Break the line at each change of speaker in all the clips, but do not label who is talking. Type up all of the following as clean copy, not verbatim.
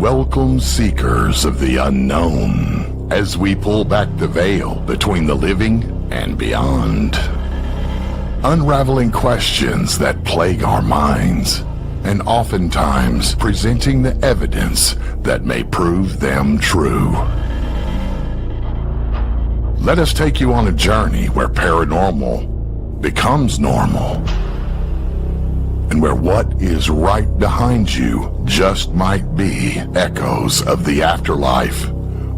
Welcome, seekers of the unknown, as we pull back the veil between the living and beyond. Unraveling questions that plague our minds, and oftentimes presenting the evidence that may prove them true. Let us take you on a journey where paranormal becomes normal, and where what is right behind you just might be echoes of the afterlife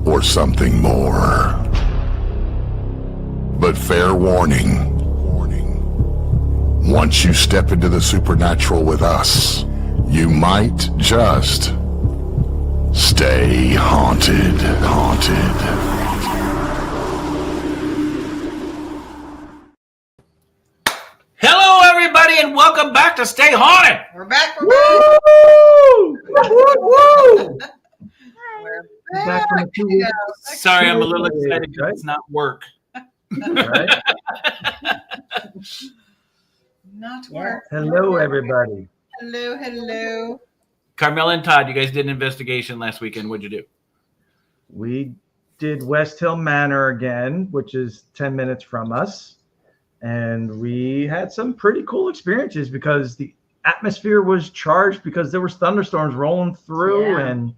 or something more. But fair warning, once you step into the supernatural with us, you might just stay haunted.
Hello, everybody, and welcome back to Stay Haunted.
We're back.
Woo!
We're back.
Sorry, I'm a little excited because it's not work.
Right?
Not work.
Hello, everybody.
Hello.
Carmela and Todd, you guys did an investigation last weekend. What'd you do?
We did West Hill Manor again, which is 10 minutes from us. And we had some pretty cool experiences because the atmosphere was charged because there was thunderstorms rolling through, and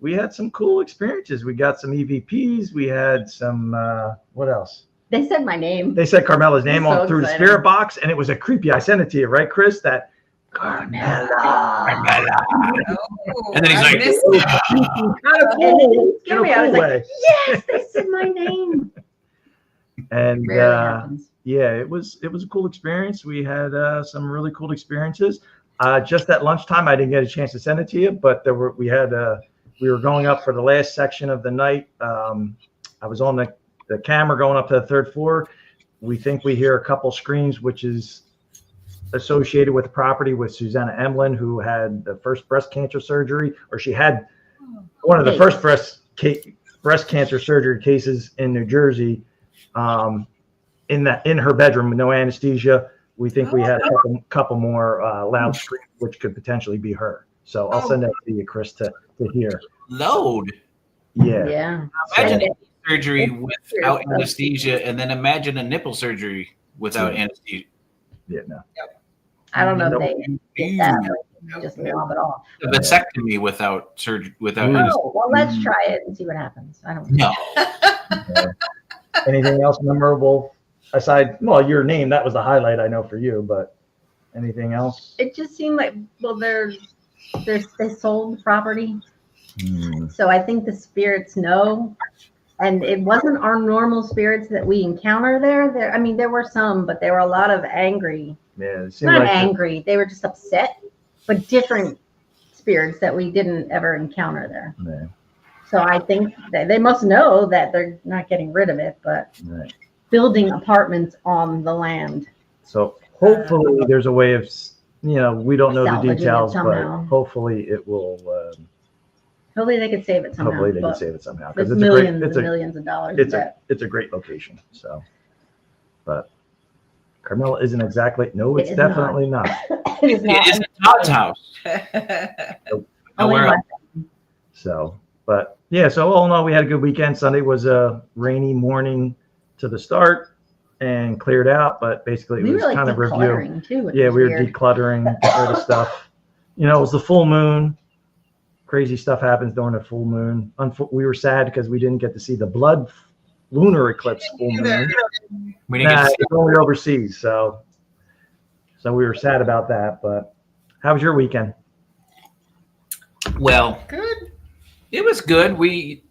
we had some cool experiences. We got some EVPs. We had some, what else?
They said my name.
They said Carmela's name
So
through the
excited.
spirit box, and it was a creepy. I sent it to you, right, Chris? That Carmela.
Oh,
And then he's
I
like,
missed that.
Kind of
And
cool.
it
In
scared
a
me. I was
cool
like,
way.
yes, they said my name.
And
Rarely happens.
yeah, it was a cool experience. We had some really cool experiences. Just at lunchtime, I didn't get a chance to send it to you, but we were going up for the last section of the night. I was on the camera going up to the third floor. We think we hear a couple screams, which is associated with the property with Susanna Emlyn, who had the first breast cancer surgery, or she had one of the first breast cancer surgery cases in New Jersey. In her bedroom with no anesthesia. We think we had a couple more loud screams, which could potentially be her. So I'll send that to you, Chris, to hear.
load.
Yeah.
Imagine surgery without anesthesia, and then imagine a nipple surgery without anesthesia.
Yeah, no.
I don't know if they did that or just lob it off.
A vasectomy without surgery, without anesthesia.
Oh, well, let's try it and see what happens. I don't know.
No.
Anything else memorable aside? Well, your name, that was the highlight, I know, for you, but anything else?
It just seemed like, well, they sold the property. So I think the spirits know. And it wasn't our normal spirits that we encounter there. There were some, but there were a lot of angry.
Yeah, it seemed
Not
like
angry. They were just upset, but different spirits that we didn't ever encounter there.
Yeah,
So I think that they must know that they're not getting rid of it, but
right.
building apartments on the land.
So hopefully there's a way of, we don't know the
Salvaging it
details, but
somehow.
hopefully it will.
Hopefully they could save it somehow.
Hopefully they can
but
save it somehow
It's
because
millions and millions of dollars.
it's a great location. So, but Carmela isn't exactly. No,
It
it's
is
definitely not.
It is not.
It isn't Todd's house.
Only
Nowhere
my-
else.
So, but yeah. So all in all, we had a good weekend. Sunday was a rainy morning to the start and cleared out, but basically it
We
was
were like
kind of review.
decluttering too. which
Yeah,
was
we were
weird.
decluttering, getting rid of stuff. It was the full moon. Crazy stuff happens during the full moon. We were sad because we didn't get to see the blood lunar eclipse full moon.
We didn't get to see
It's only overseas, so we were sad about that. But how was your weekend?
Well,
Good.
it was good.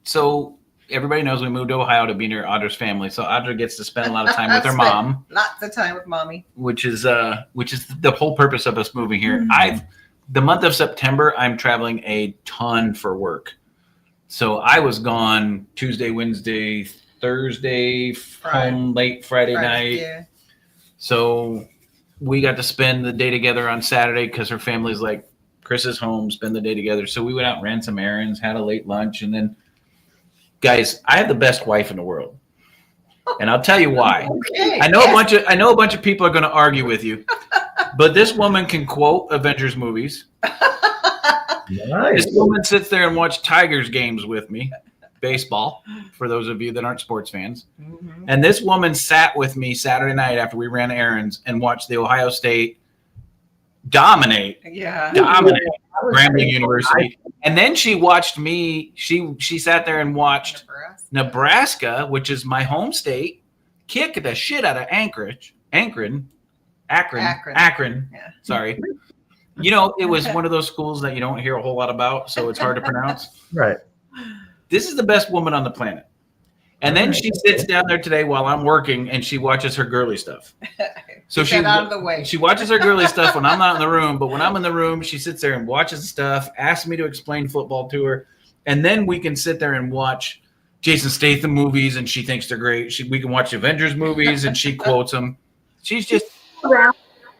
So everybody knows we moved to Ohio to be near Audra's family. So Audra gets to spend a lot of time with her mom,
Lots of time with mommy.
which is the whole purpose of us moving here. The month of September, I'm traveling a ton for work. So I was gone Tuesday, Wednesday, Thursday, home late Friday night.
Yeah.
So we got to spend the day together on Saturday because her family's like, Chris is home, spend the day together. So we went out and ran some errands, had a late lunch. And then, guys, I have the best wife in the world. And I'll tell you why.
Okay.
I know a bunch of people are going to argue with you, but this woman can quote Avengers movies.
Nice.
This woman sits there and watches Tigers games with me, baseball, for those of you that aren't sports fans.
Mhm.
And this woman sat with me Saturday night after we ran errands and watched the Ohio State dominate
Yeah.
Grambling University. And then she watched me. She sat there and watched Nebraska, which is my home state, kick the shit out of Akron.
Yeah.
Sorry. You know, it was one of those schools that you don't hear a whole lot about, so it's hard to pronounce.
Right.
This is the best woman on the planet. And then she sits down there today while I'm working and she watches her girly stuff. So
Get out of the way.
she watches her girly stuff when I'm not in the room, but when I'm in the room, she sits there and watches the stuff, asks me to explain football to her, and then we can sit there and watch Jason Statham movies and she thinks they're great. We can watch Avengers movies and she quotes them. She's just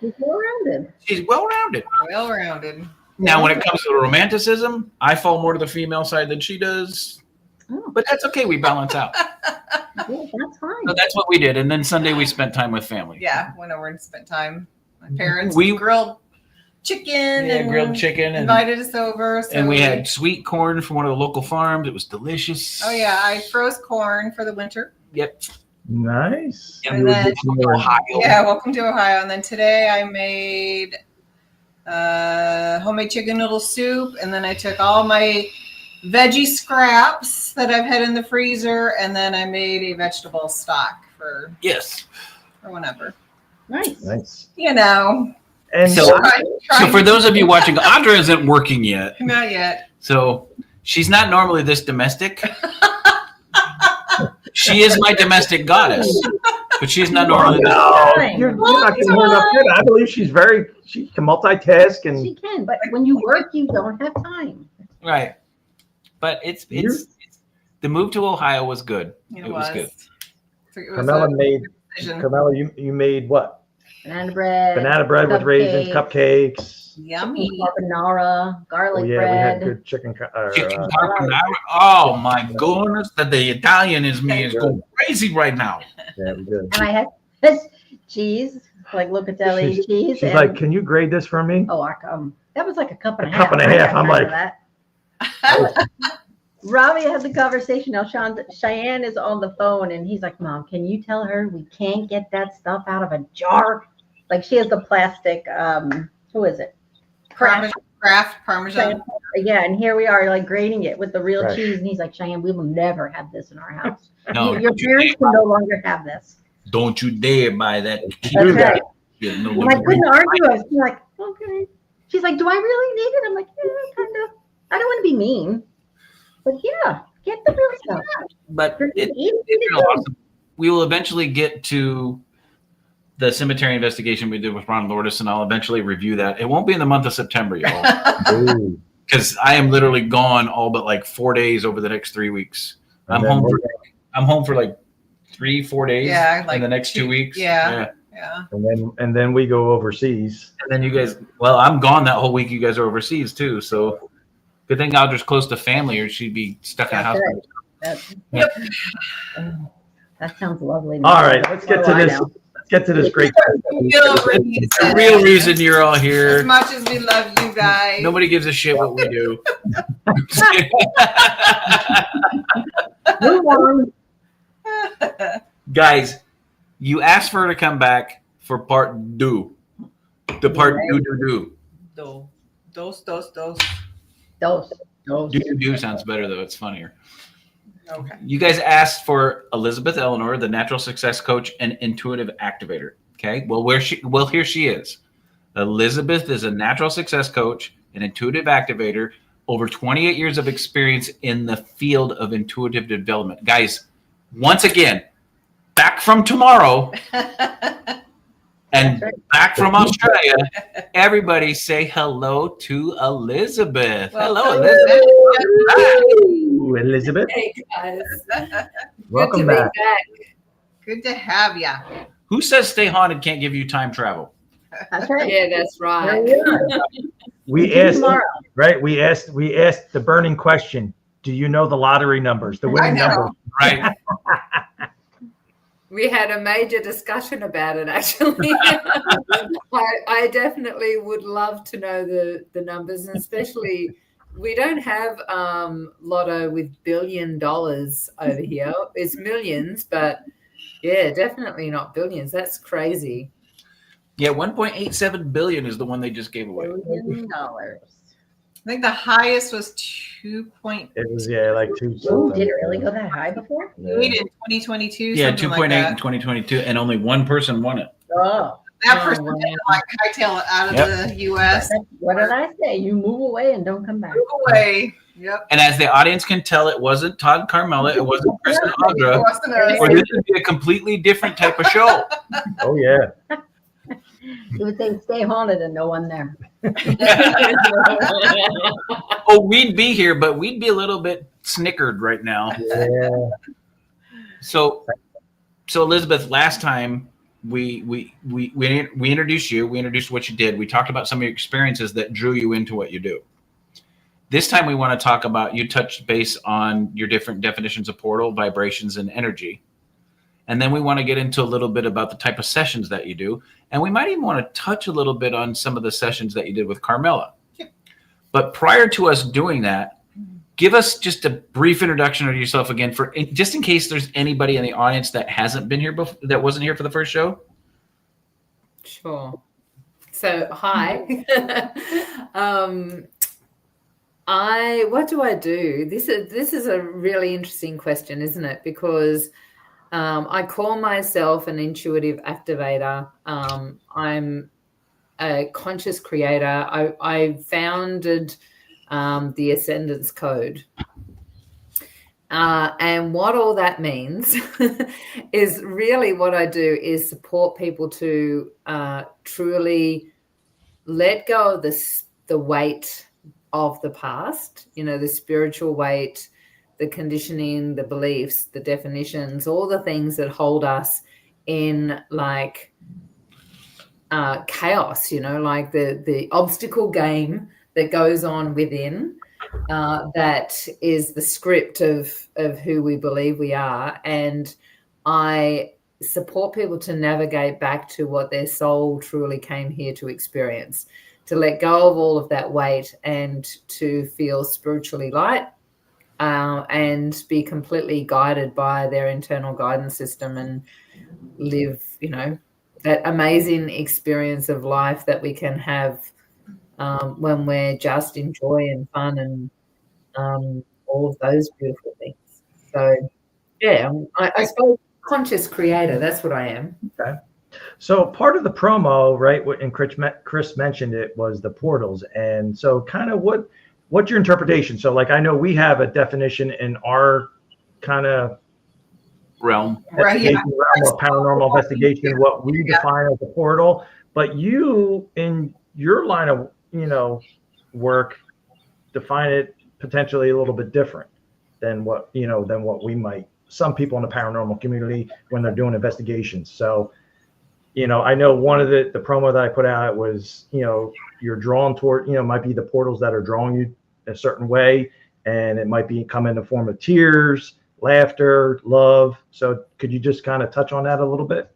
She's well-rounded.
she's well-rounded.
Well-rounded.
Now, when it comes to romanticism, I fall more to the female side than she does.
Oh,
But that's okay. We balance out.
yeah, that's fine.
So that's what we did. And then Sunday we spent time with family.
Yeah, went over and spent time. My parents
We-
grilled chicken and
grilled chicken
invited us over. So
and we had sweet corn from one of the local farms. It was delicious.
Oh yeah, I froze corn for the winter.
Yep.
Nice.
And
And
we were
then-
just in Ohio.
Yeah, welcome to Ohio. And then today I made homemade chicken noodle soup, and then I took all my veggie scraps that I've had in the freezer, and then I made a vegetable stock for
Yes.
whenever.
Nice.
Nice.
You know,
And
So- So for those of you watching, Audra isn't working yet.
not yet.
So she's not normally this domestic. She is my domestic goddess, but she's not normally this.
no,
Fine.
you're not getting her enough credit. I believe she can multitask and
She can, but when you work, you don't have time.
Right. But it's the move to Ohio was good.
It
was good.
So it was
Carmela
a
made
decision.
Carmela, you made what?
Banana bread.
Banana bread with raisins, cupcakes.
Yummy.
Carbonara, garlic
Oh yeah, we had
bread.
good chicken.
Chicken carbonara. Oh my goodness, that the Italian is me is going crazy right now.
Yeah, we did.
And I had this cheese, like Locatelli cheese.
She's
and,
like, can you grade this for me?
oh, that was like a cup and a
A
half.
cup and a
I
half.
got
I'm
rid
like-
of that. Robbie had the conversation. Now, Cheyenne is on the phone, and he's like, "Mom, can you tell her we can't get that stuff out of a jar? Like she has the plastic. Who is it?
Kraft Parmesan.
Yeah, and here we are, like grating it with the real
Right.
cheese, and he's like, "Cheyenne, we will never have this in our house.
No,
Your parents can no longer have this."
don't you dare buy that.
That's right.
Yeah, no,
And I couldn't argue. I was like, "Okay." She's like, "Do I really need it?" I'm like, "Yeah, kind of. I don't want to be mean, but yeah, get the real stuff."
But
Eat
it's real awesome. We will eventually get to the cemetery investigation we did with Ron Lourdes, and I'll eventually review that. It won't be in the month of September, y'all,
Ooh.
because I am literally gone all but like 4 days over the next 3 weeks. I'm
And then
home for like 3-4 days
Yeah,
in
like
the next 2 weeks.
yeah.
And then we go overseas.
And then you guys, well, I'm gone that whole week. You guys are overseas too. So good thing Audra's close to family or she'd be stuck in a house.
That's,
Yep.
that sounds lovely.
All right, let's get to
Oh, I
this.
know.
Let's get to this great.
The real reason you're all
As
here.
much as we love you guys.
Nobody gives a shit what we do.
Move on.
Guys, you asked for her to come back for part two. The part do.
Dos.
Those.
Do sounds better though. It's funnier.
Okay.
You guys asked for Elizabeth Elenor, the natural success coach and intuitive activator. Okay. Well, here she is. Elizabeth is a natural success coach and intuitive activator, over 28 years of experience in the field of intuitive development. Guys, once again, back from tomorrow and back from Australia. Everybody say hello to Elizabeth. Hello, Elizabeth.
Ooh, Elizabeth,
Hey guys,
welcome
good to
back.
be back.
Good to have ya.
Who says stay haunted can't give you time travel?
That's right.
Yeah, that's
There
right.
we are.
We
See you
asked,
tomorrow.
right? We asked the burning question. Do you know the lottery numbers, the winning
I know.
numbers?
Right.
We had a major discussion about it actually. I definitely would love to know the numbers, and especially We don't have lotto with $1 billion over here. It's millions, but yeah, definitely not billions. That's crazy.
Yeah, 1.87 billion is the one they just gave away.
$1 billion.
I think the highest was 2.8
It was like two
Oh,
something.
did it really go that high before?
in 2022.
Yeah,
something
2.8
like that.
in 2022, and only one person won it.
Oh,
That
Oh,
person
wow.
had to like hightail it out of
Yep.
the U.S.
what did I say? You move away and don't come back.
Move away. Yep.
And as the audience can tell, it wasn't Todd Carmela, it wasn't Chris and Audra,
Wasn't us.
or this would be a completely different type of show.
Oh yeah.
You would say stay haunted and no one there.
Oh, we'd be here, but we'd be a little bit snickered right now.
Yeah.
So Elizabeth, last time we introduced you, we introduced what you did, we talked about some of your experiences that drew you into what you do. This time we want to talk about, you touched base on your different definitions of portal, vibrations, and energy. And then we want to get into a little bit about the type of sessions that you do. And we might even want to touch a little bit on some of the sessions that you did with Carmela. But prior to us doing that, give us just a brief introduction of yourself again, just in case there's anybody in the audience that hasn't been here before, that wasn't here for the first show.
Sure. So, hi. What do I do? This is a really interesting question, isn't it? Because I call myself an intuitive activator. I'm a conscious creator. I founded the Ascendance Code. And what all that means is really what I do is support people to truly let go of the weight of the past, the spiritual weight, the conditioning, the beliefs, the definitions, all the things that hold us in like chaos, like the obstacle game that goes on within, that is the script of who we believe we are. And I support people to navigate back to what their soul truly came here to experience, to let go of all of that weight and to feel spiritually light, and be completely guided by their internal guidance system and live, that amazing experience of life that we can have when we're just in joy and fun and all of those beautiful things. So, yeah, I suppose conscious creator, that's what I am.
Okay. So part of the promo, right, and Chris mentioned it, was the portals. And so kind of what's your interpretation? So like, I know we have a definition in our kind of
Realm.
Right, yeah.
realm of paranormal investigation, what we define as a portal. But you, in your line of, work, define it potentially a little bit different than what we might, some people in the paranormal community when they're doing investigations. So, I know one of the promo that I put out was, you're drawn toward, might be the portals that are drawing you a certain way, and it might be come in the form of tears, laughter, love. So could you just kind of touch on that a little bit?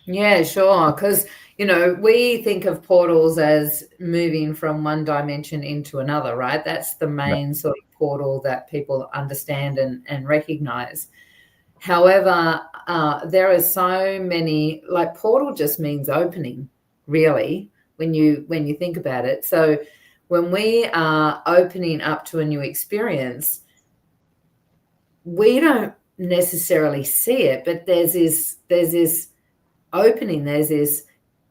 Yeah, sure. Because, we think of portals as moving from one dimension into another, right? That's the main sort of portal that people understand and recognize. However, there are so many, like portal just means opening, really, when you think about it. So when we are opening up to a new experience, we don't necessarily see it, but there's this opening, there's this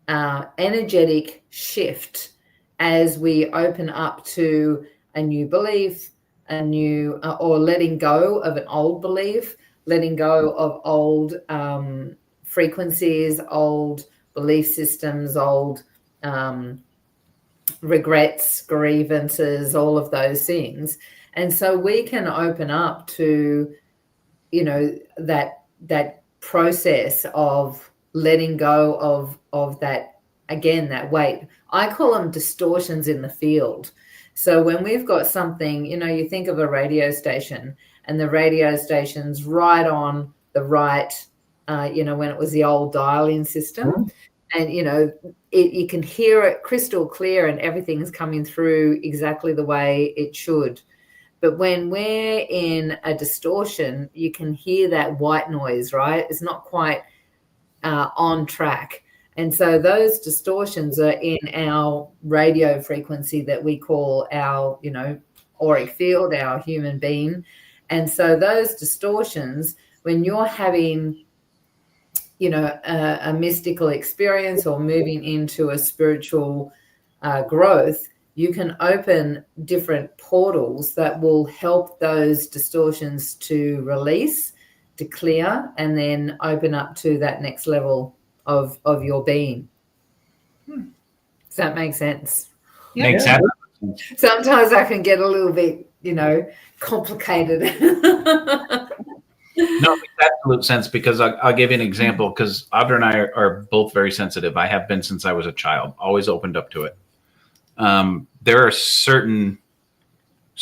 energetic shift as we open up to a new belief, a new or letting go of an old belief, letting go of old frequencies, old belief systems, old regrets, grievances, all of those things. And so we can open up to, that process of letting go of that, again, that weight. I call them distortions in the field. So when we've got something, you think of a radio station, and the radio station's right on the right, when it was the old dialing system. And, you know, you can hear it crystal clear and everything's coming through exactly the way it should. But when we're in a distortion, you can hear that white noise, right? It's not quite on track. And so those distortions are in our radio frequency that we call our, you know, auric field, our human being. And so those distortions, when you're having, you know, a mystical experience or moving into a spiritual growth, you can open different portals that will help those distortions to release, to clear, and then open up to that next level of your being. Does that make sense?
Yeah.
Makes sense.
Sometimes I can get a little bit, you know, complicated.
No, it makes absolute sense, because I'll give you an example, because Audra and I are both very sensitive. I have been since I was a child, always opened up to it. There are certain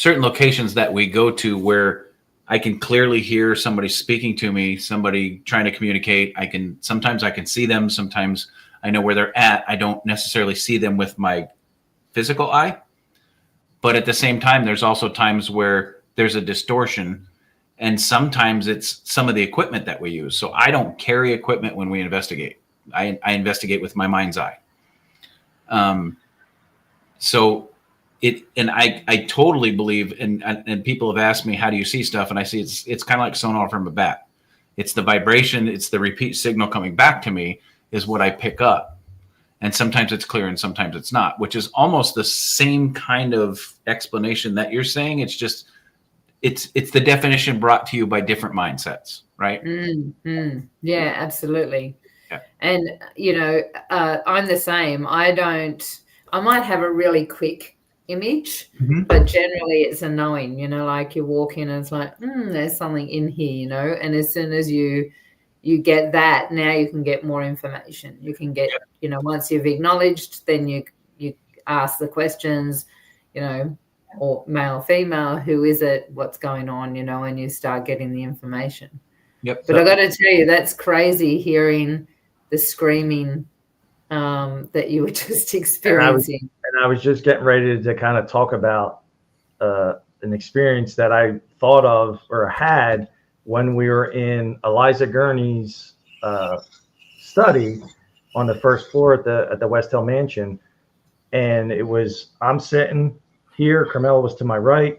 locations that we go to where I can clearly hear somebody speaking to me, somebody trying to communicate. Sometimes I can see them. Sometimes I know where they're at. I don't necessarily see them with my physical eye. But at the same time, there's also times where there's a distortion. And sometimes it's some of the equipment that we use. So I don't carry equipment when we investigate. I investigate with my mind's eye. I totally believe, and people have asked me, how do you see stuff? And I see it's kind of like sonar from a bat. It's the vibration, it's the repeat signal coming back to me is what I pick up. And sometimes it's clear and sometimes it's not, which is almost the same kind of explanation that you're saying. It's just, it's the definition brought to you by different mindsets, right?
Yeah, absolutely.
Yeah.
And, you know, I'm the same. I might have a really quick image, but generally it's a knowing, you know, like you walk in and it's like, there's something in here, you know, and as soon as you get that, now you can get more information. You can get, you know, once you've acknowledged, then you ask the questions, you know, or male, female, who is it, what's going on, you know, and you start getting the information.
Yep.
But I got to tell you, that's crazy hearing the screaming that you were just experiencing.
And I was just getting ready to kind of talk about an experience that I thought of or had when we were in Eliza Gurney's study on the first floor at the West Hill Mansion. And I'm sitting here, Carmela was to my right.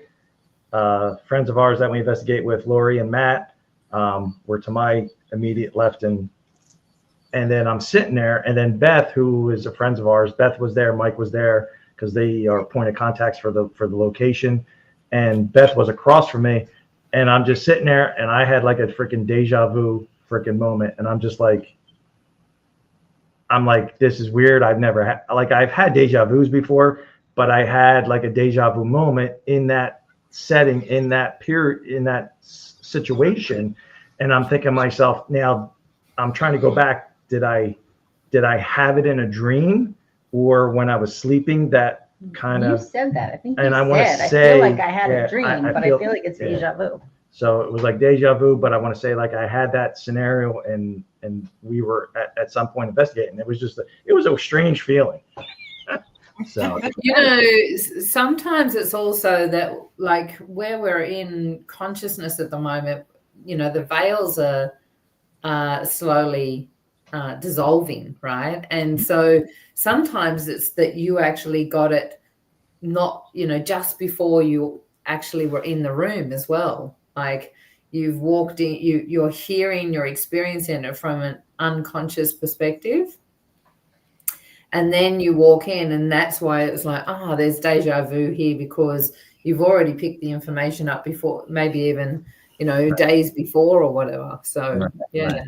Friends of ours that we investigate with, Lori and Matt, were to my immediate left. And then I'm sitting there, and then Beth, who is a friend of ours, Beth was there, Mike was there, because they are point of contacts for the location. And Beth was across from me, and I'm just sitting there, and I had like a freaking deja vu freaking moment. And I'm like, this is weird. I've never had, like, I've had deja vus before, but I had like a deja vu moment in that setting, in that period, in that situation. And I'm thinking to myself, now I'm trying to go back. Did I have it in a dream, or when I was sleeping? That kind of.
You said that. I think.
And
you
I want to
said,
say,
I feel like I had
yeah,
a dream, but I feel like it's deja vu.
So it was like deja vu, but I want to say like I had that scenario, and we were at some point investigating. It was just it was a strange feeling. So
you know, sometimes it's also that, like, where we're in consciousness at the moment, you know, the veils are slowly dissolving, right? And so sometimes it's that you actually got it not, you know, just before you actually were in the room as well. Like, you've walked in, you're hearing, you're experiencing it from an unconscious perspective. And then you walk in, and that's why it's like, there's deja vu here, because you've already picked the information up before, maybe even, you know, days before or whatever. So, yeah.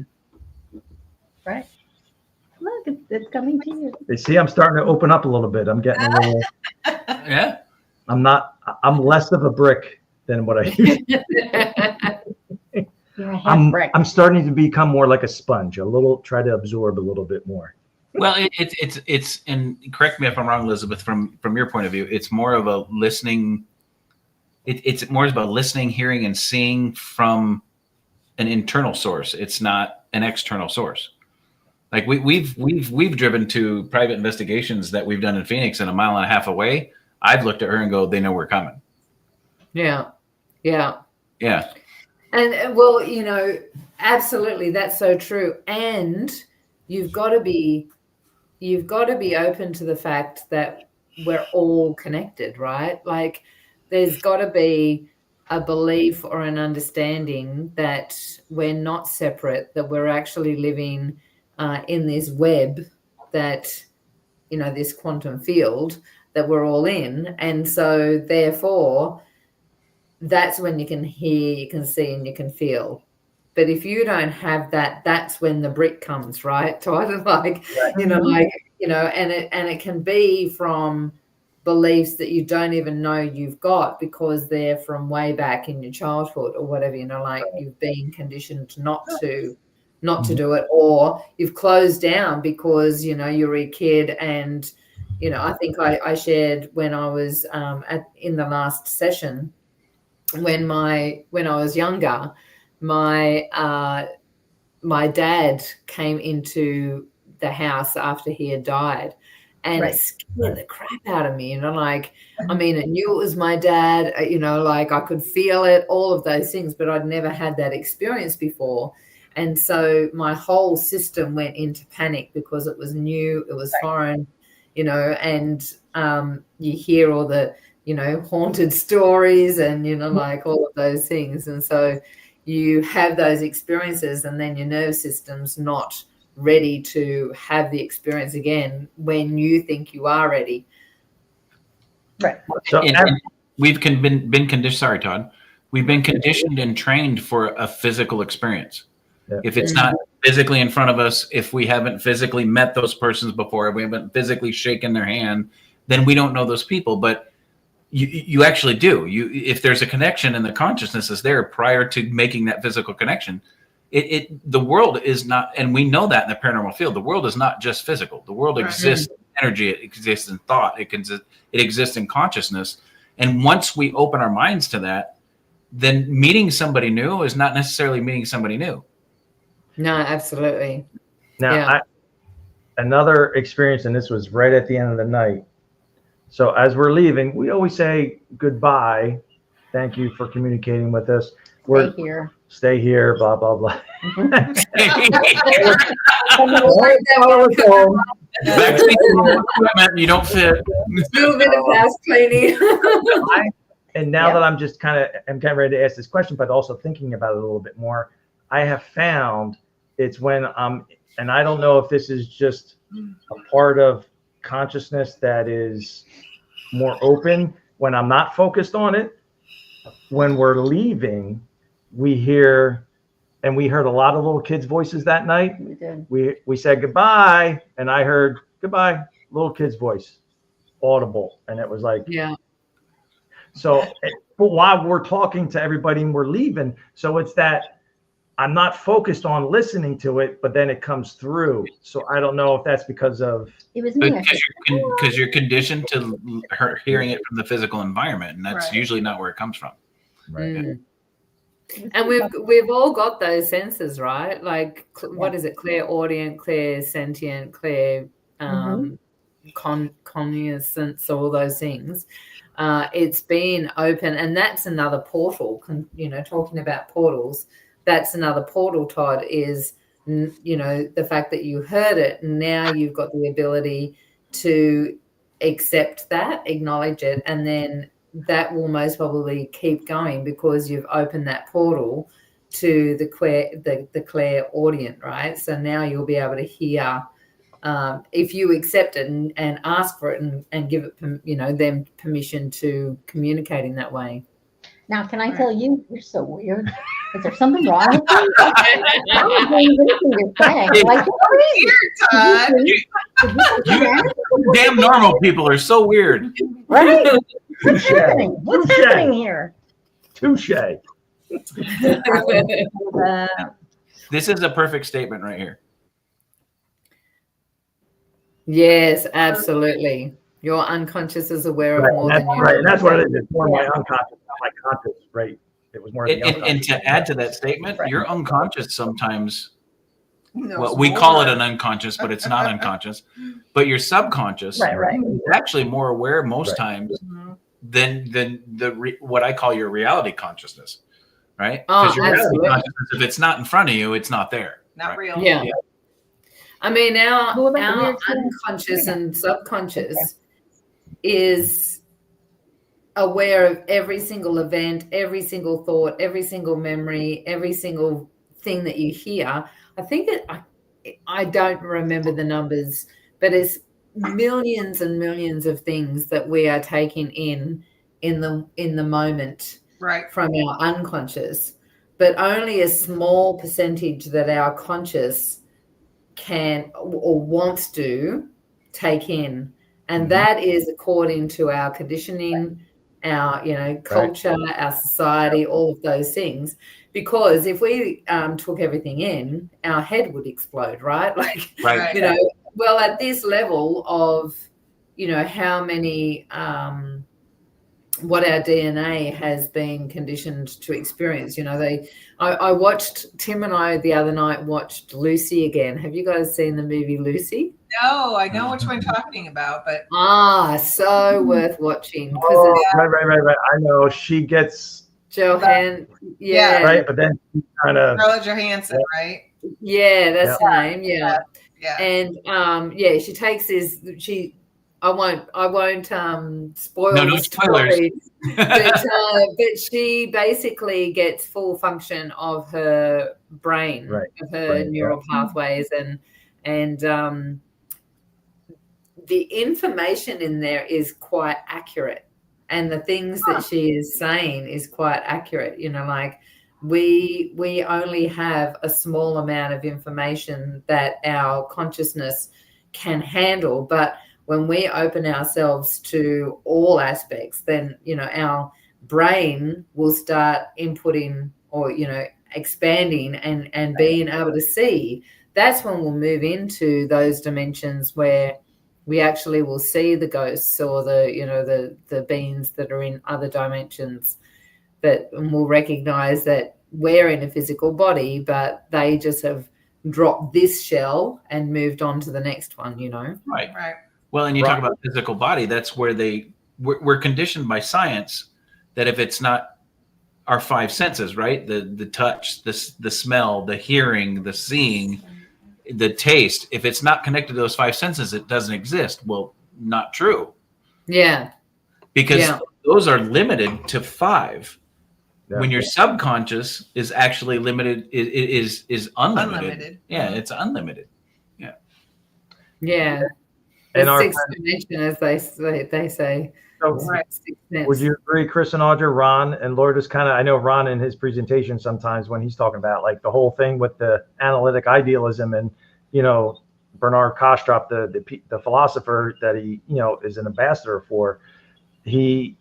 Right. Look, it's coming to you.
you see, I'm starting to open up a little bit. I'm getting a little.
Yeah.
I'm less of a brick than what I used to be. I'm starting to become more like a sponge, try to absorb a little bit more.
Well, it's and correct me if I'm wrong, Elizabeth, from your point of view, it's more of a listening. It's more about listening, hearing, and seeing from an internal source. It's not an external source. Like we've driven to private investigations that we've done in Phoenix, and a mile and a half away, I've looked at her and go, they know we're coming.
Yeah. And well, absolutely, that's so true. And you've got to be open to the fact that we're all connected, right? Like there's got to be a belief or an understanding that we're not separate, that we're actually living in this web, that, this quantum field that we're all in. And so therefore, that's when you can hear, you can see, and you can feel. But if you don't have that, that's when the brick comes, right? Todd, and it can be from beliefs that you don't even know you've got because they're from way back in your childhood or whatever, you've been conditioned not to do it, or you've closed down because, you're a kid. And, I think I shared when I was in the last session, when I was younger, my dad came into the house after he had died, and it scared the crap out of me. I knew it was my dad, I could feel it, all of those things, but I'd never had that experience before. And so my whole system went into panic because it was new, it was foreign, and you hear all the, haunted stories and, all of those things. And so you have those experiences, and then your nervous system's not ready to have the experience again when you think you are ready.
Right. So
and we've been conditioned. Sorry, Todd. We've been conditioned and trained for a physical experience. Yeah. If it's not physically in front of us, if we haven't physically met those persons before, if we haven't physically shaken their hand, then we don't know those people. But you actually do. If there's a connection and the consciousness is there prior to making that physical connection, the world is not, and we know that in the paranormal field, the world is not just physical. The world exists in energy, it exists in thought, it exists in consciousness. And once we open our minds to that, then meeting somebody new is not necessarily meeting somebody new.
No, absolutely.
Now, another experience, and this was right at the end of the night. So as we're leaving, we always say goodbye. Thank you for communicating with us. Stay here, blah, blah, blah.
You don't fit.
Little bit of house cleaning.
And now that I'm just I'm kind of ready to ask this question, but also thinking about it a little bit more, I have found it's when and I don't know if this is just a part of consciousness that is more open when I'm not focused on it. When we're leaving, we hear, and we heard a lot of little kids' voices that night.
We did.
We said goodbye, and I heard goodbye, little kid's voice, audible, and it was like, So, but while we're talking to everybody and we're leaving, so it's that I'm not focused on listening to it, but then it comes through. So I don't know if that's because of
it was me.
Because you're conditioned to hearing it from the physical environment, and that's usually not where it comes from.
Right.
And we've all got those senses, right? Like what is it? Clairaudient, clairsentient, cognizance, all those things. It's been open, and that's another portal. Talking about portals, that's another portal, Todd, is, the fact that you heard it. Now you've got the ability to accept that, acknowledge it, and then that will most probably keep going because you've opened that portal to the clairaudient, right? So now you'll be able to hear, if you accept it and ask for it and give it, them permission to communicate in that way.
Now, can I tell you, you're so weird. Is there something wrong with you? I don't believe anything you're saying. Like,
you damn normal people are so weird.
Right? What's happening? What's happening here?
Touche.
This is a perfect statement right here.
Yes, absolutely. Your unconscious is aware of more than you.
Right, and that's what it is. It's more my unconscious, not my conscious, right? It was more.
And to add to that statement, your unconscious sometimes
No,
well,
it's
we call it
more.
an unconscious, but it's not unconscious. But your subconscious
Right.
is actually more aware most
Right.
times
Mhm.
than what I call your reality consciousness, right?
Oh,
Because your reality
absolutely.
consciousness, if it's not in front of you, it's not there.
Not
right?
real.
Yeah. I mean,
Well, what about the
our
weird experience?
unconscious and subconscious is aware of every single event, every single thought, every single memory, every single thing that you hear. I think I don't remember the numbers, but it's millions and millions of things that we are taking in the moment
Right.
from our unconscious, but only a small percentage that our conscious can or wants to take in, and that is according to our conditioning, our culture, our society, all of those things. Because if we took everything in, our head would explode, right? Like,
Right.
well, at this level of how many what our DNA has been conditioned to experience. I watched, Tim and I the other night watched Lucy again. Have you guys seen the movie Lucy?
No, I know which one you're talking about, but
So worth watching because
Oh, right. I know she gets
Johan,
Yeah.
right, but then she kind of
Scarlett Johansson, right?
yeah, that's the name, yeah.
Yeah.
And she takes this. I won't spoil
No
the
spoilers.
story, but she basically gets full function of her brain, of her neural pathways, and the information in there is quite accurate, and the things that she is saying is quite accurate. Like we only have a small amount of information that our consciousness can handle, but when we open ourselves to all aspects, then our brain will start inputting or expanding and being able to see. That's when we'll move into those dimensions where we actually will see the ghosts or the beings that are in other dimensions, that we'll recognize that we're in a physical body, but they just have dropped this shell and moved on to the next one.
Right.
Right.
Well, and you talk about physical body. That's where we're conditioned by science that if it's not our five senses, right? The touch, the smell, the hearing, the seeing, the taste. If it's not connected to those five senses, it doesn't exist. Well, not true.
Yeah.
Because those are limited to five. Yeah. When your subconscious is actually limited, is unlimited. Yeah, it's unlimited. Yeah.
Yeah.
And our
sixth dimension, as they say.
So would you agree, Chris and Audra, Ron and Lourdes, I know Ron in his presentation sometimes when he's talking about like the whole thing with the analytic idealism and, Bernard Kastrup, the philosopher that he, is an ambassador for, he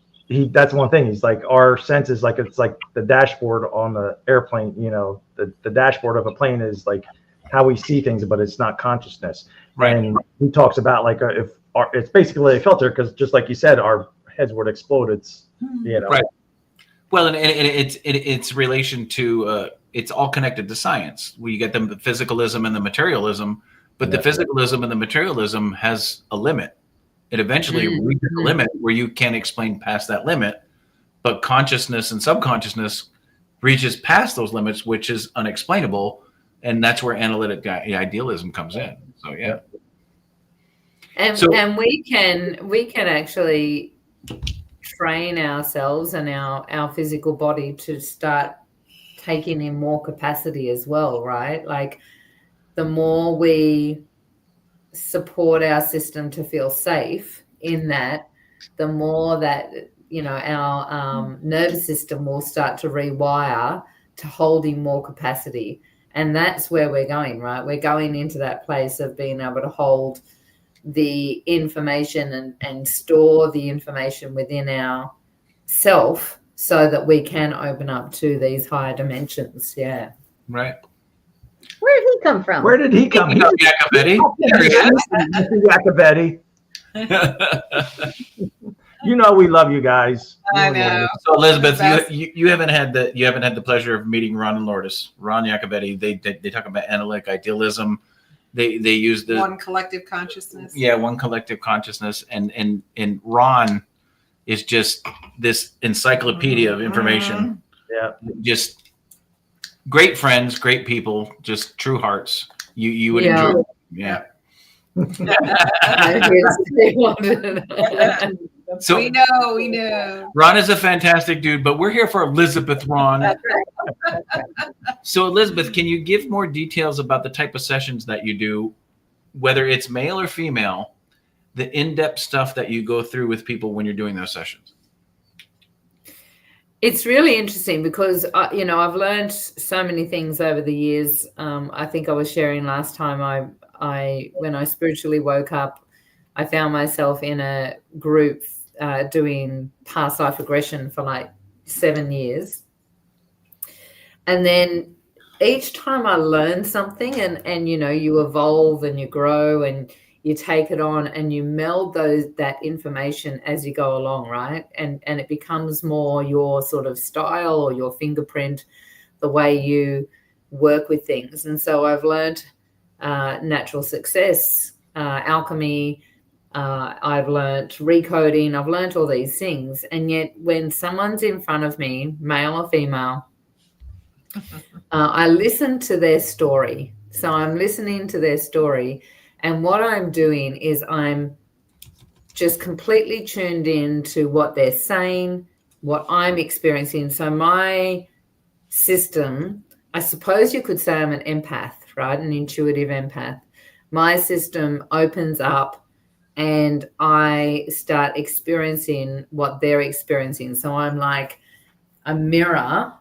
that's one thing. He's like, our senses, like, it's like the dashboard on the airplane, the dashboard of a plane is like how we see things, but it's not consciousness. Right. And he talks about like it's basically a filter, because just like you said, our heads would explode. It's right.
Well, and it's relation to it's all connected to science. We get the physicalism and the materialism, but the physicalism and the materialism has a limit. It eventually reaches a limit where you can't explain past that limit, but consciousness and subconsciousness reaches past those limits, which is unexplainable. And that's where analytic idealism comes in. So, yeah.
And we can actually train ourselves and our physical body to start taking in more capacity as well, right? Like the more we support our system to feel safe in that, the more that, our nervous system will start to rewire to holding more capacity. And that's where we're going, right? We're going into that place of being able to hold the information and store the information within our self so that we can open up to these higher dimensions. Yeah.
Right.
Where did he come from?
Where did he come?
Jacobetti.
Jacobetti. You know we love you guys.
I know.
So Elizabeth,
Best.
you haven't had the pleasure of meeting Ron and Lourdes. Ron Iacobetti, they talk about analytic idealism. They use the
One collective consciousness.
one collective consciousness, and Ron is just this encyclopedia of information.
Yeah.
Just great friends, great people, just true hearts. You would
Yeah.
enjoy. Yeah. So
we know.
Ron is a fantastic dude, but we're here for Elizabeth, Ron. So Elizabeth, can you give more details about the type of sessions that you do, whether it's male or female, the in-depth stuff that you go through with people when you're doing those sessions?
It's really interesting because, I've learned so many things over the years. I think I was sharing last time when I spiritually woke up, I found myself in a group doing past life regression for like 7 years. And then each time I learn something and you evolve and you grow and you take it on and you meld that information as you go along, right? And it becomes more your sort of style or your fingerprint, the way you work with things. And so I've learned natural success, alchemy, I've learned recoding, I've learned all these things. And yet when someone's in front of me, male or female, I listen to their story. So I'm listening to their story. And what I'm doing is I'm just completely tuned in to what they're saying, what I'm experiencing. So my system, I suppose you could say I'm an empath, right? An intuitive empath. My system opens up and I start experiencing what they're experiencing. So I'm like a mirror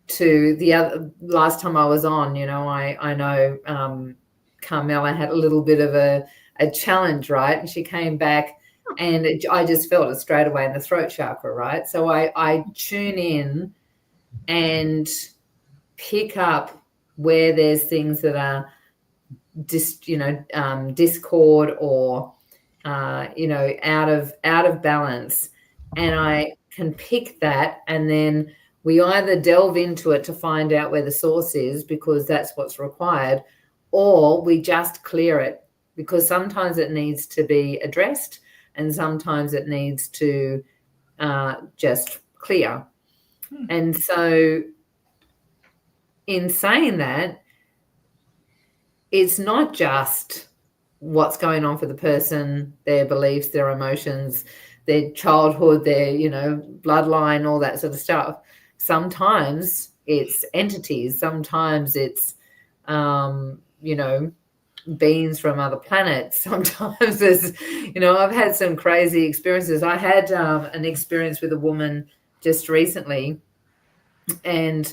to the other. Last time I was on, I know Carmela had a little bit of a challenge, right? And she came back and I just felt it straight away in the throat chakra, right? So I tune in and pick up where there's things that are discord or out of balance, and I can pick that, and then we either delve into it to find out where the source is because that's what's required, or we just clear it because sometimes it needs to be addressed and sometimes it needs to just clear. And so in saying that, it's not just what's going on for the person, their beliefs, their emotions, their childhood, their, bloodline, all that sort of stuff. Sometimes it's entities. Sometimes it's, beings from other planets. Sometimes there's, I've had some crazy experiences. I had an experience with a woman just recently, and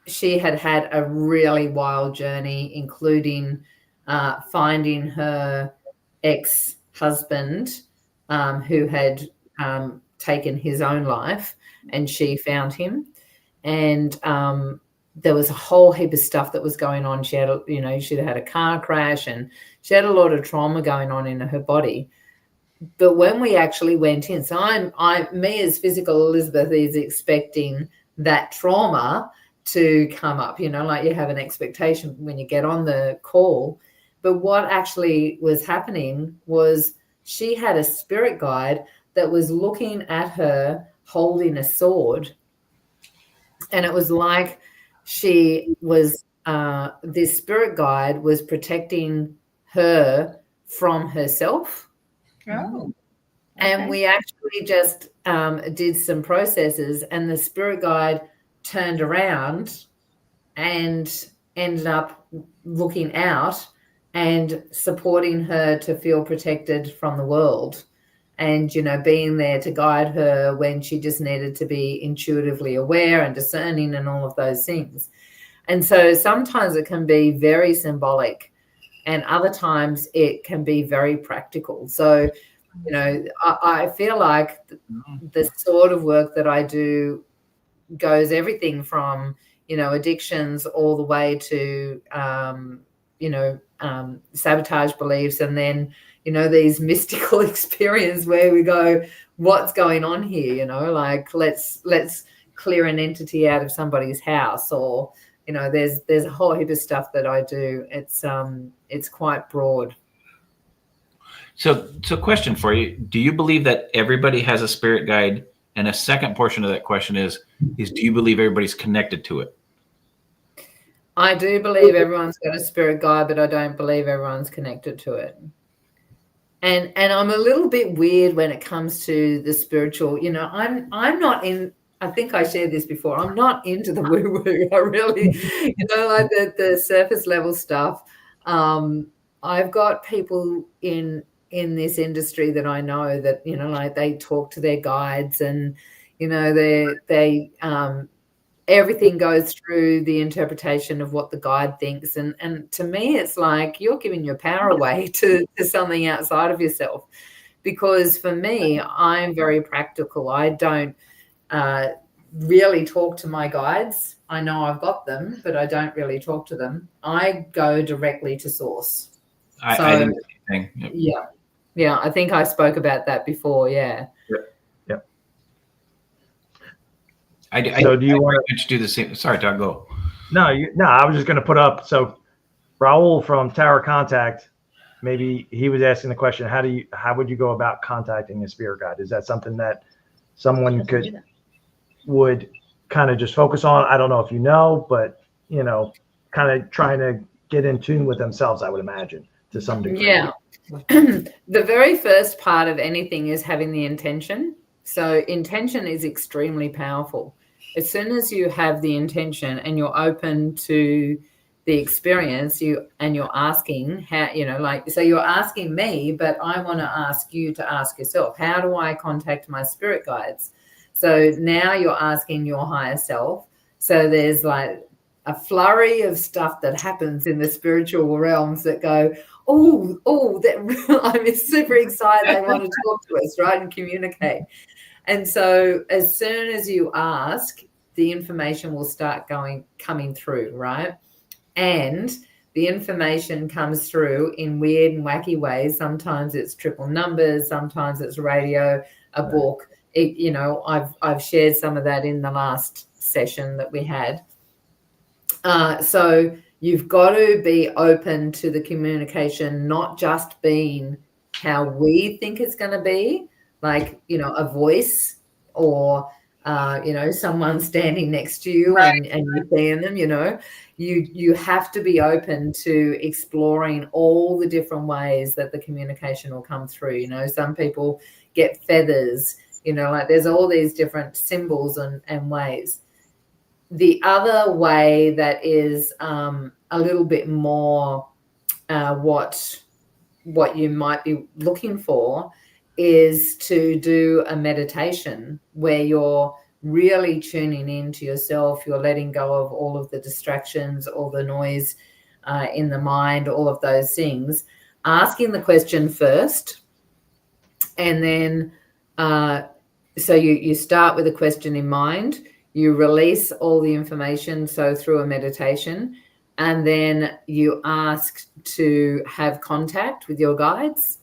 she had a really wild journey, including finding her ex-husband who had taken his own life, and she found him. And there was a whole heap of stuff that was going on. She had, she'd had a car crash and she had a lot of trauma going on in her body. But when we actually went in, so me as physical Elizabeth is expecting that trauma to come up, like you have an expectation when you get on the call. But what actually was happening was she had a spirit guide that was looking at her holding a sword. And it was like she was, this spirit guide was protecting her from herself.
Oh.
And we actually just did some processes, and the spirit guide turned around and ended up looking out and supporting her to feel protected from the world, and being there to guide her when she just needed to be intuitively aware and discerning and all of those things. And so sometimes it can be very symbolic and other times it can be very practical. So I feel like the sort of work that I do goes everything from addictions all the way to sabotage beliefs, and then these mystical experience where we go, what's going on here? Like let's clear an entity out of somebody's house, or there's a whole heap of stuff that I do. It's quite broad.
So question for you: do you believe that everybody has a spirit guide? And a second portion of that question is do you believe everybody's connected to it?
I do believe everyone's got a spirit guide, but I don't believe everyone's connected to it. And I'm a little bit weird when it comes to the spiritual. I'm not in. I think I shared this before. I'm not into the woo-woo. I really, like the surface level stuff. I've got people in this industry that I know that, like they talk to their guides, and, they everything goes through the interpretation of what the guide thinks. And to me, it's like you're giving your power away to something outside of yourself. Because for me, I'm very practical. I don't really talk to my guides. I know I've got them, but I don't really talk to them. I go directly to source.
I think the same thing. Yep.
Yeah. I think I spoke about that before. Yeah.
Yep.
So do you want to do the same? Sorry, Doug, go.
No, I was just going to put up. So Raul from Tower Contact, maybe he was asking the question, how would you go about contacting a spirit guide? Is that something that someone would kind of just focus on? I don't know if but kind of trying to get in tune with themselves, I would imagine, to some degree.
Yeah. The very first part of anything is having the intention. So intention is extremely powerful. As soon as you have the intention and you're open to the experience, you're asking how, so you're asking me, but I want to ask you to ask yourself, how do I contact my spirit guides? So now you're asking your higher self. So there's like a flurry of stuff that happens in the spiritual realms that go, I'm super excited. They want to talk to us, right, and communicate. And so as soon as you ask, the information will start coming through, right? And the information comes through in weird and wacky ways. Sometimes it's triple numbers, sometimes it's radio, a book. I've shared some of that in the last session that we had. So you've got to be open to the communication, not just being how we think it's going to be, like, a voice or, someone standing next to you, right, and you're seeing them, you have to be open to exploring all the different ways that the communication will come through. Some people get feathers, like there's all these different symbols and ways. The other way that is a little bit more what you might be looking for is to do a meditation where you're really tuning into yourself. You're letting go of all of the distractions, all the noise in the mind, all of those things, asking the question first. And then so you start with a question in mind, you release all the information, so through a meditation, and then you ask to have contact with your guides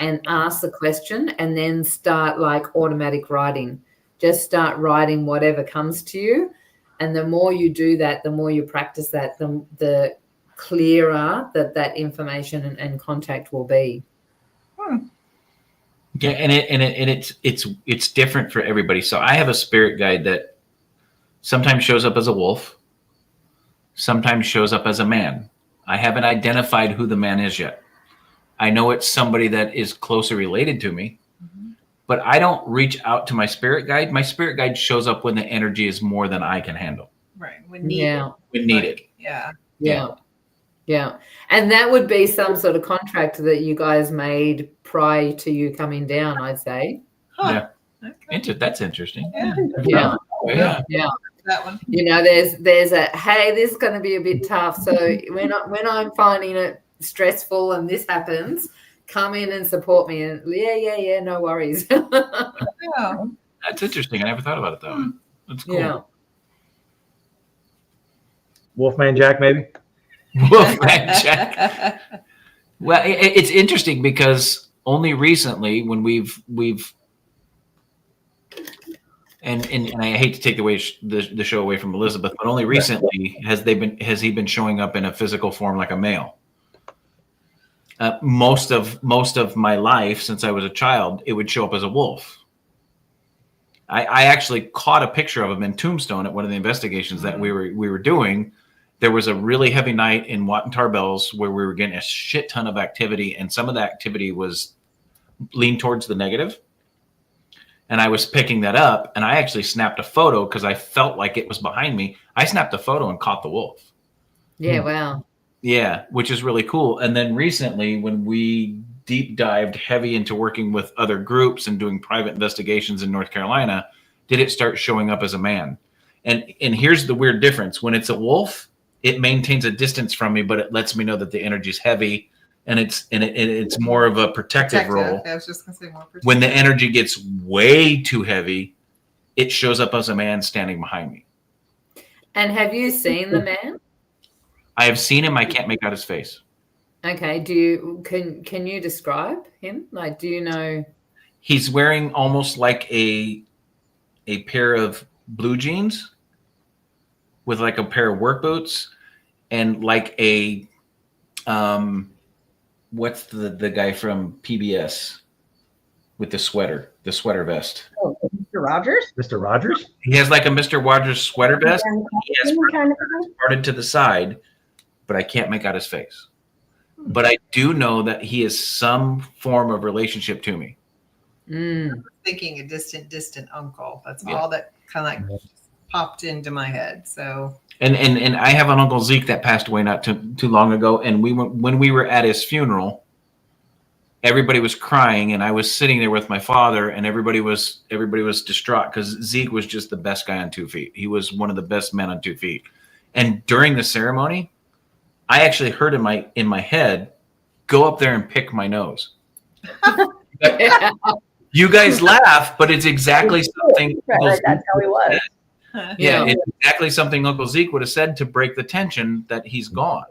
and ask the question, and then start like automatic writing. Just start writing whatever comes to you. And the more you do that, the more you practice that, the clearer that information and contact will be.
Yeah, and it's different for everybody. So I have a spirit guide that sometimes shows up as a wolf, sometimes shows up as a man. I haven't identified who the man is yet. I know it's somebody that is closely related to me, but I don't reach out to my spirit guide. My spirit guide shows up when the energy is more than I can handle.
Right. When needed.
When needed.
Yeah. And that would be some sort of contract that you guys made prior to you coming down, I'd say.
Huh. Yeah. Okay. That's interesting.
Yeah.
That one.
There's a, hey, this is going to be a bit tough. So when I'm finding it stressful and this happens, come in and support me. And yeah, no worries.
Yeah.
That's interesting. I never thought about it that way. That's cool.
Yeah.
Wolfman Jack, maybe.
Wolfman Jack. Well, it's interesting because only recently, when we've and I hate to take the show away from Elizabeth, but only recently has he been showing up in a physical form like a male. Most of my life since I was a child, it would show up as a wolf. I actually caught a picture of him in Tombstone at one of the investigations that we were doing. There was a really heavy night in Wat Tarbells where we were getting a shit ton of activity, and some of the activity was leaned towards the negative. And I was picking that up, and I actually snapped a photo because I felt like it was behind me. I snapped a photo and caught the wolf.
Yeah, wow.
Yeah, which is really cool. And then recently, when we deep dived heavy into working with other groups and doing private investigations in North Carolina, did it start showing up as a man? And here's the weird difference. When it's a wolf, it maintains a distance from me, but it lets me know that the energy is heavy, and it's more of a protective role.
I was just gonna say more protective.
When the energy gets way too heavy, it shows up as a man standing behind me.
And have you seen the man?
I have seen him. I can't make out his face.
Okay. Can you describe him? Like, do you know?
He's wearing almost like a pair of blue jeans with like a pair of work boots and like a what's the guy from PBS with the sweater vest?
Oh, Mr. Rogers?
Mr. Rogers?
He has like a Mr. Rogers sweater vest. He has parted to the side, but I can't make out his face. But I do know that he is some form of relationship to me.
Thinking a distant uncle. That's all that kind of like popped into my head. So
and I have an Uncle Zeke that passed away not too long ago, and when we were at his funeral, everybody was crying, and I was sitting there with my father, and everybody was distraught because Zeke was just the best guy on 2 feet. He was one of the best men on 2 feet. And during the ceremony, I actually heard in my head, go up there and pick my nose. You guys laugh, but it's exactly something.
Right, that's how he was.
Yeah, it's exactly something Uncle Zeke would have said to break the tension that he's gone.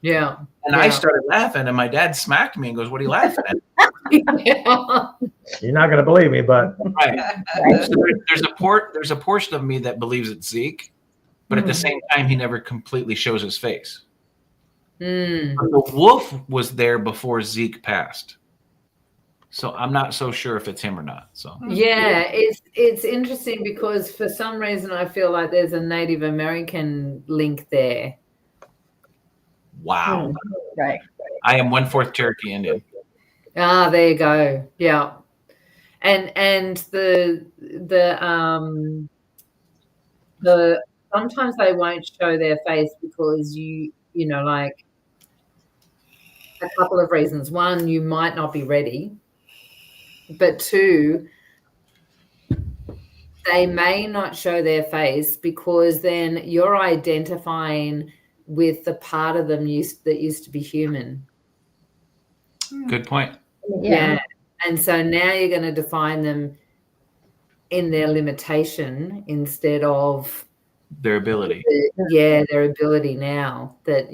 Yeah.
And I started laughing, and my dad smacked me and goes, "What are you laughing at?"
You're not going to believe me, but
Right. So there's a portion of me that believes it's Zeke, but at the same time, he never completely shows his face. But the wolf was there before Zeke passed. So I'm not so sure if it's him or not. So
yeah, it's interesting because for some reason I feel like there's a Native American link there.
Wow.
Right.
I am 1/4 Cherokee Indian.
Ah, there you go. Yeah. And the sometimes they won't show their face because you know, like a couple of reasons. One, you might not be ready. But two, they may not show their face because then you're identifying with the part of them that used to be human.
Good point.
Yeah. And so now you're going to define them in their limitation instead of
their ability.
Their ability now that,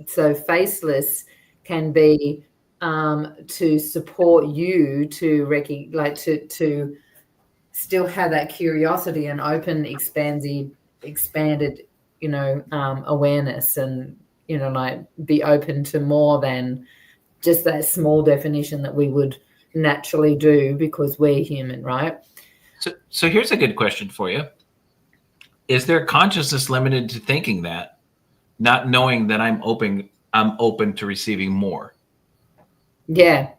so faceless can be to support you to still have that curiosity and open, expanded, awareness and, like be open to more than just that small definition that we would naturally do because we're human, right?
So here's a good question for you. Is their consciousness limited to thinking that, not knowing that I'm open to receiving more?
Yeah.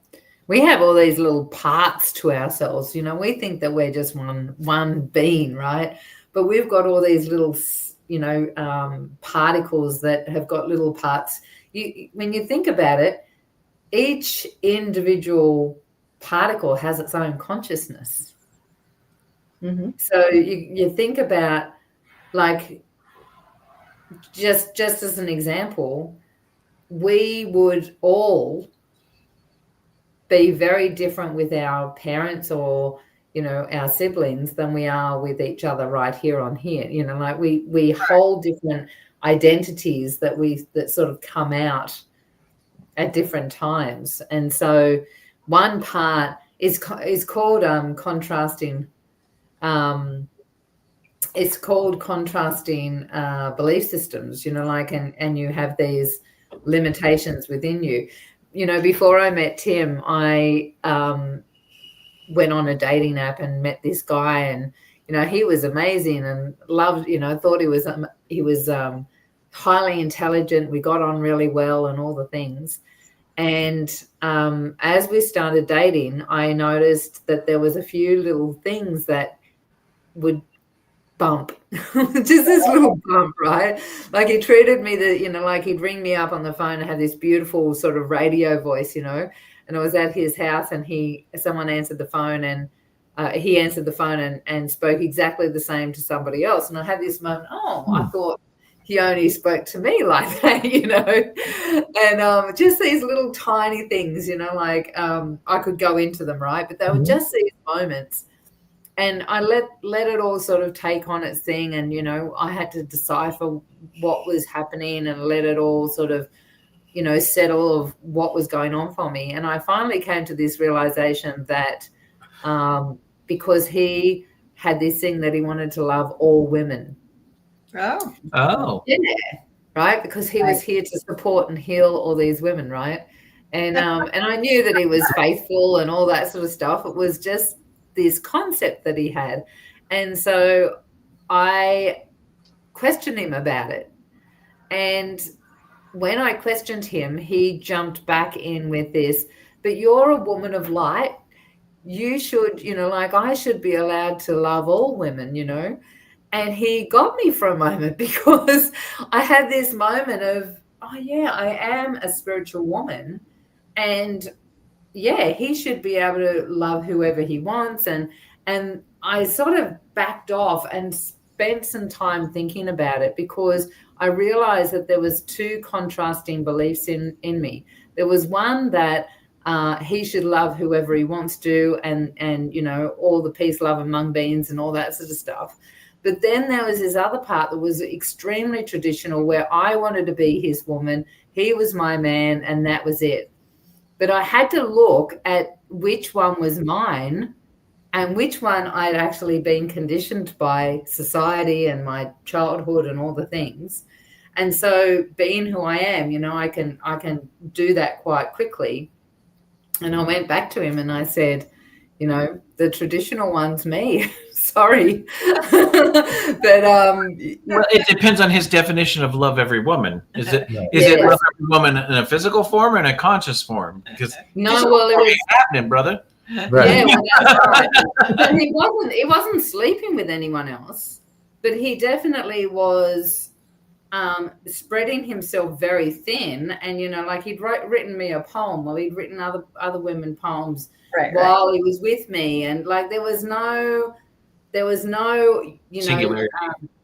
We have all these little parts to ourselves. We think that we're just one being, right? But we've got all these little, particles that have got little parts. When you think about it, each individual particle has its own consciousness. Mm-hmm. So you think about, like, just as an example, we would all be very different with our parents or, our siblings than we are with each other right here on here. Like we hold different identities that sort of come out at different times. And so one part is called contrasting. It's called contrasting belief systems, like, and you have these limitations within you. Before I met Tim, I went on a dating app and met this guy, and he was amazing and loved, thought he was highly intelligent. We got on really well and all the things. And as we started dating, I noticed that there was a few little things that would bump, just this little bump, right? Like he treated me like he'd ring me up on the phone and have this beautiful sort of radio voice, and I was at his house and someone answered the phone, and he answered the phone and spoke exactly the same to somebody else. And I had this moment, I thought he only spoke to me like that, and just these little tiny things, like I could go into them, right? But they were just these moments. And I let it all sort of take on its thing, and I had to decipher what was happening and let it all sort of settle of what was going on for me. And I finally came to this realization that because he had this thing that he wanted to love all women.
Oh,
yeah, right, because he was here to support and heal all these women, right? And I knew that he was faithful and all that sort of stuff. It was just this concept that he had. And so I questioned him about it. And when I questioned him, he jumped back in with this, but you're a woman of light. You should, I should be allowed to love all women, And he got me for a moment, because I had this moment of, I am a spiritual woman, and he should be able to love whoever he wants. And I sort of backed off and spent some time thinking about it, because I realized that there was two contrasting beliefs in me. There was one that he should love whoever he wants to, and all the peace, love among beings and all that sort of stuff. But then there was this other part that was extremely traditional, where I wanted to be his woman, he was my man, and that was it. But I had to look at which one was mine and which one I'd actually been conditioned by society and my childhood and all the things. And so being who I am, I can do that quite quickly. And I went back to him and I said, the traditional one's me. Sorry. But
well, it depends on his definition of love every woman. Is it love every woman in a physical form or in a conscious form? Because
it was
happening, brother.
Right. Yeah, that's right. But he wasn't sleeping with anyone else, but he definitely was spreading himself very thin. And like he'd written me a poem, or he'd written other women poems while he was with me, and like there was no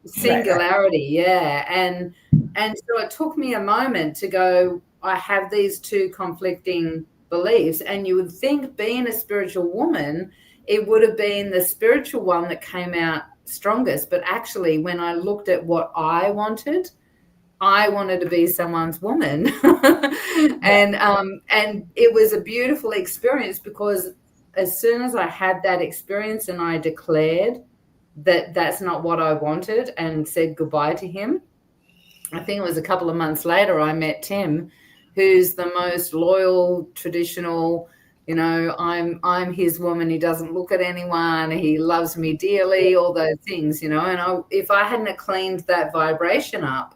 singularity. Yeah. And so it took me a moment to go, I have these two conflicting beliefs. And you would think, being a spiritual woman, it would have been the spiritual one that came out strongest. But actually, when I looked at what I wanted to be someone's woman. and it was a beautiful experience, because as soon as I had that experience and I declared that that's not what I wanted and said goodbye to him, I think it was a couple of months later, I met Tim, who's the most loyal, traditional, I'm his woman. He doesn't look at anyone. He loves me dearly, all those things, and if I hadn't cleaned that vibration up,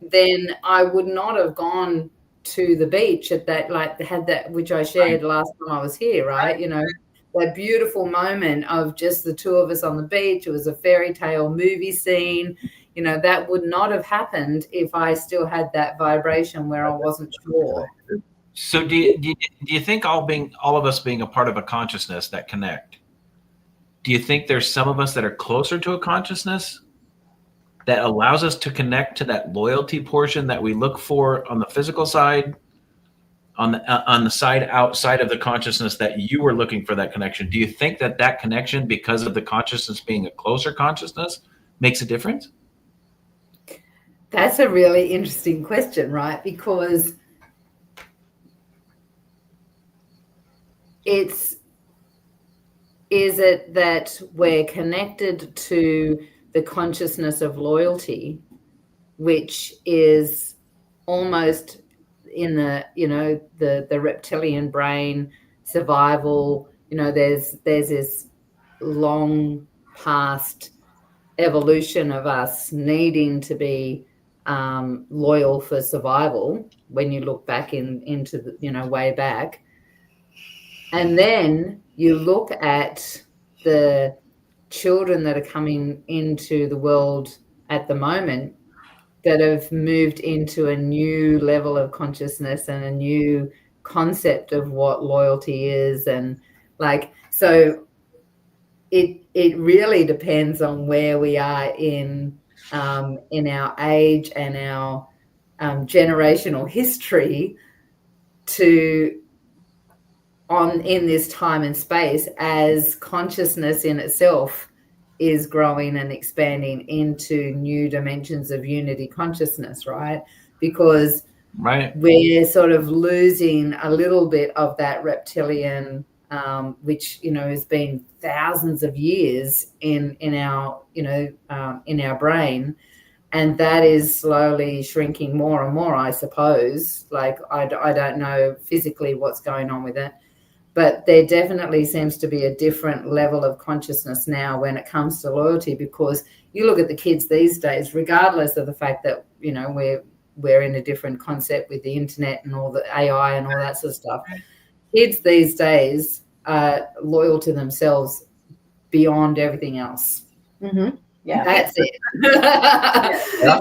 then I would not have gone to the beach at that, had that, which I shared last time I was here, right? That beautiful moment of just the two of us on the beach. It was a fairy tale movie scene. That would not have happened if I still had that vibration where I wasn't sure.
So do you think all of us being a part of a consciousness that connect, do you think there's some of us that are closer to a consciousness that allows us to connect to that loyalty portion that we look for on the physical side, on the side outside of the consciousness that you were looking for that connection? Do you think that connection, because of the consciousness being a closer consciousness, makes a difference?
That's a really interesting question, right? Because is it that we're connected to the consciousness of loyalty, which is almost in the, the reptilian brain, survival, there's this long past evolution of us needing to be loyal for survival when you look back into the, way back. And then you look at the children that are coming into the world at the moment that have moved into a new level of consciousness and a new concept of what loyalty is. And so it really depends on where we are in our age and our generational history in this time and space, as consciousness in itself is growing and expanding into new dimensions of unity consciousness, right? Because we're sort of losing a little bit of that reptilian, which has been thousands of years in our in our brain, and that is slowly shrinking more and more, I suppose. I don't know physically what's going on with it, but there definitely seems to be a different level of consciousness now when it comes to loyalty, because you look at the kids these days, regardless of the fact that we're in a different concept with the internet and all the AI and all that sort of stuff. Kids these days are loyal to themselves beyond everything else.
Mm-hmm. Yeah,
that's it.
So,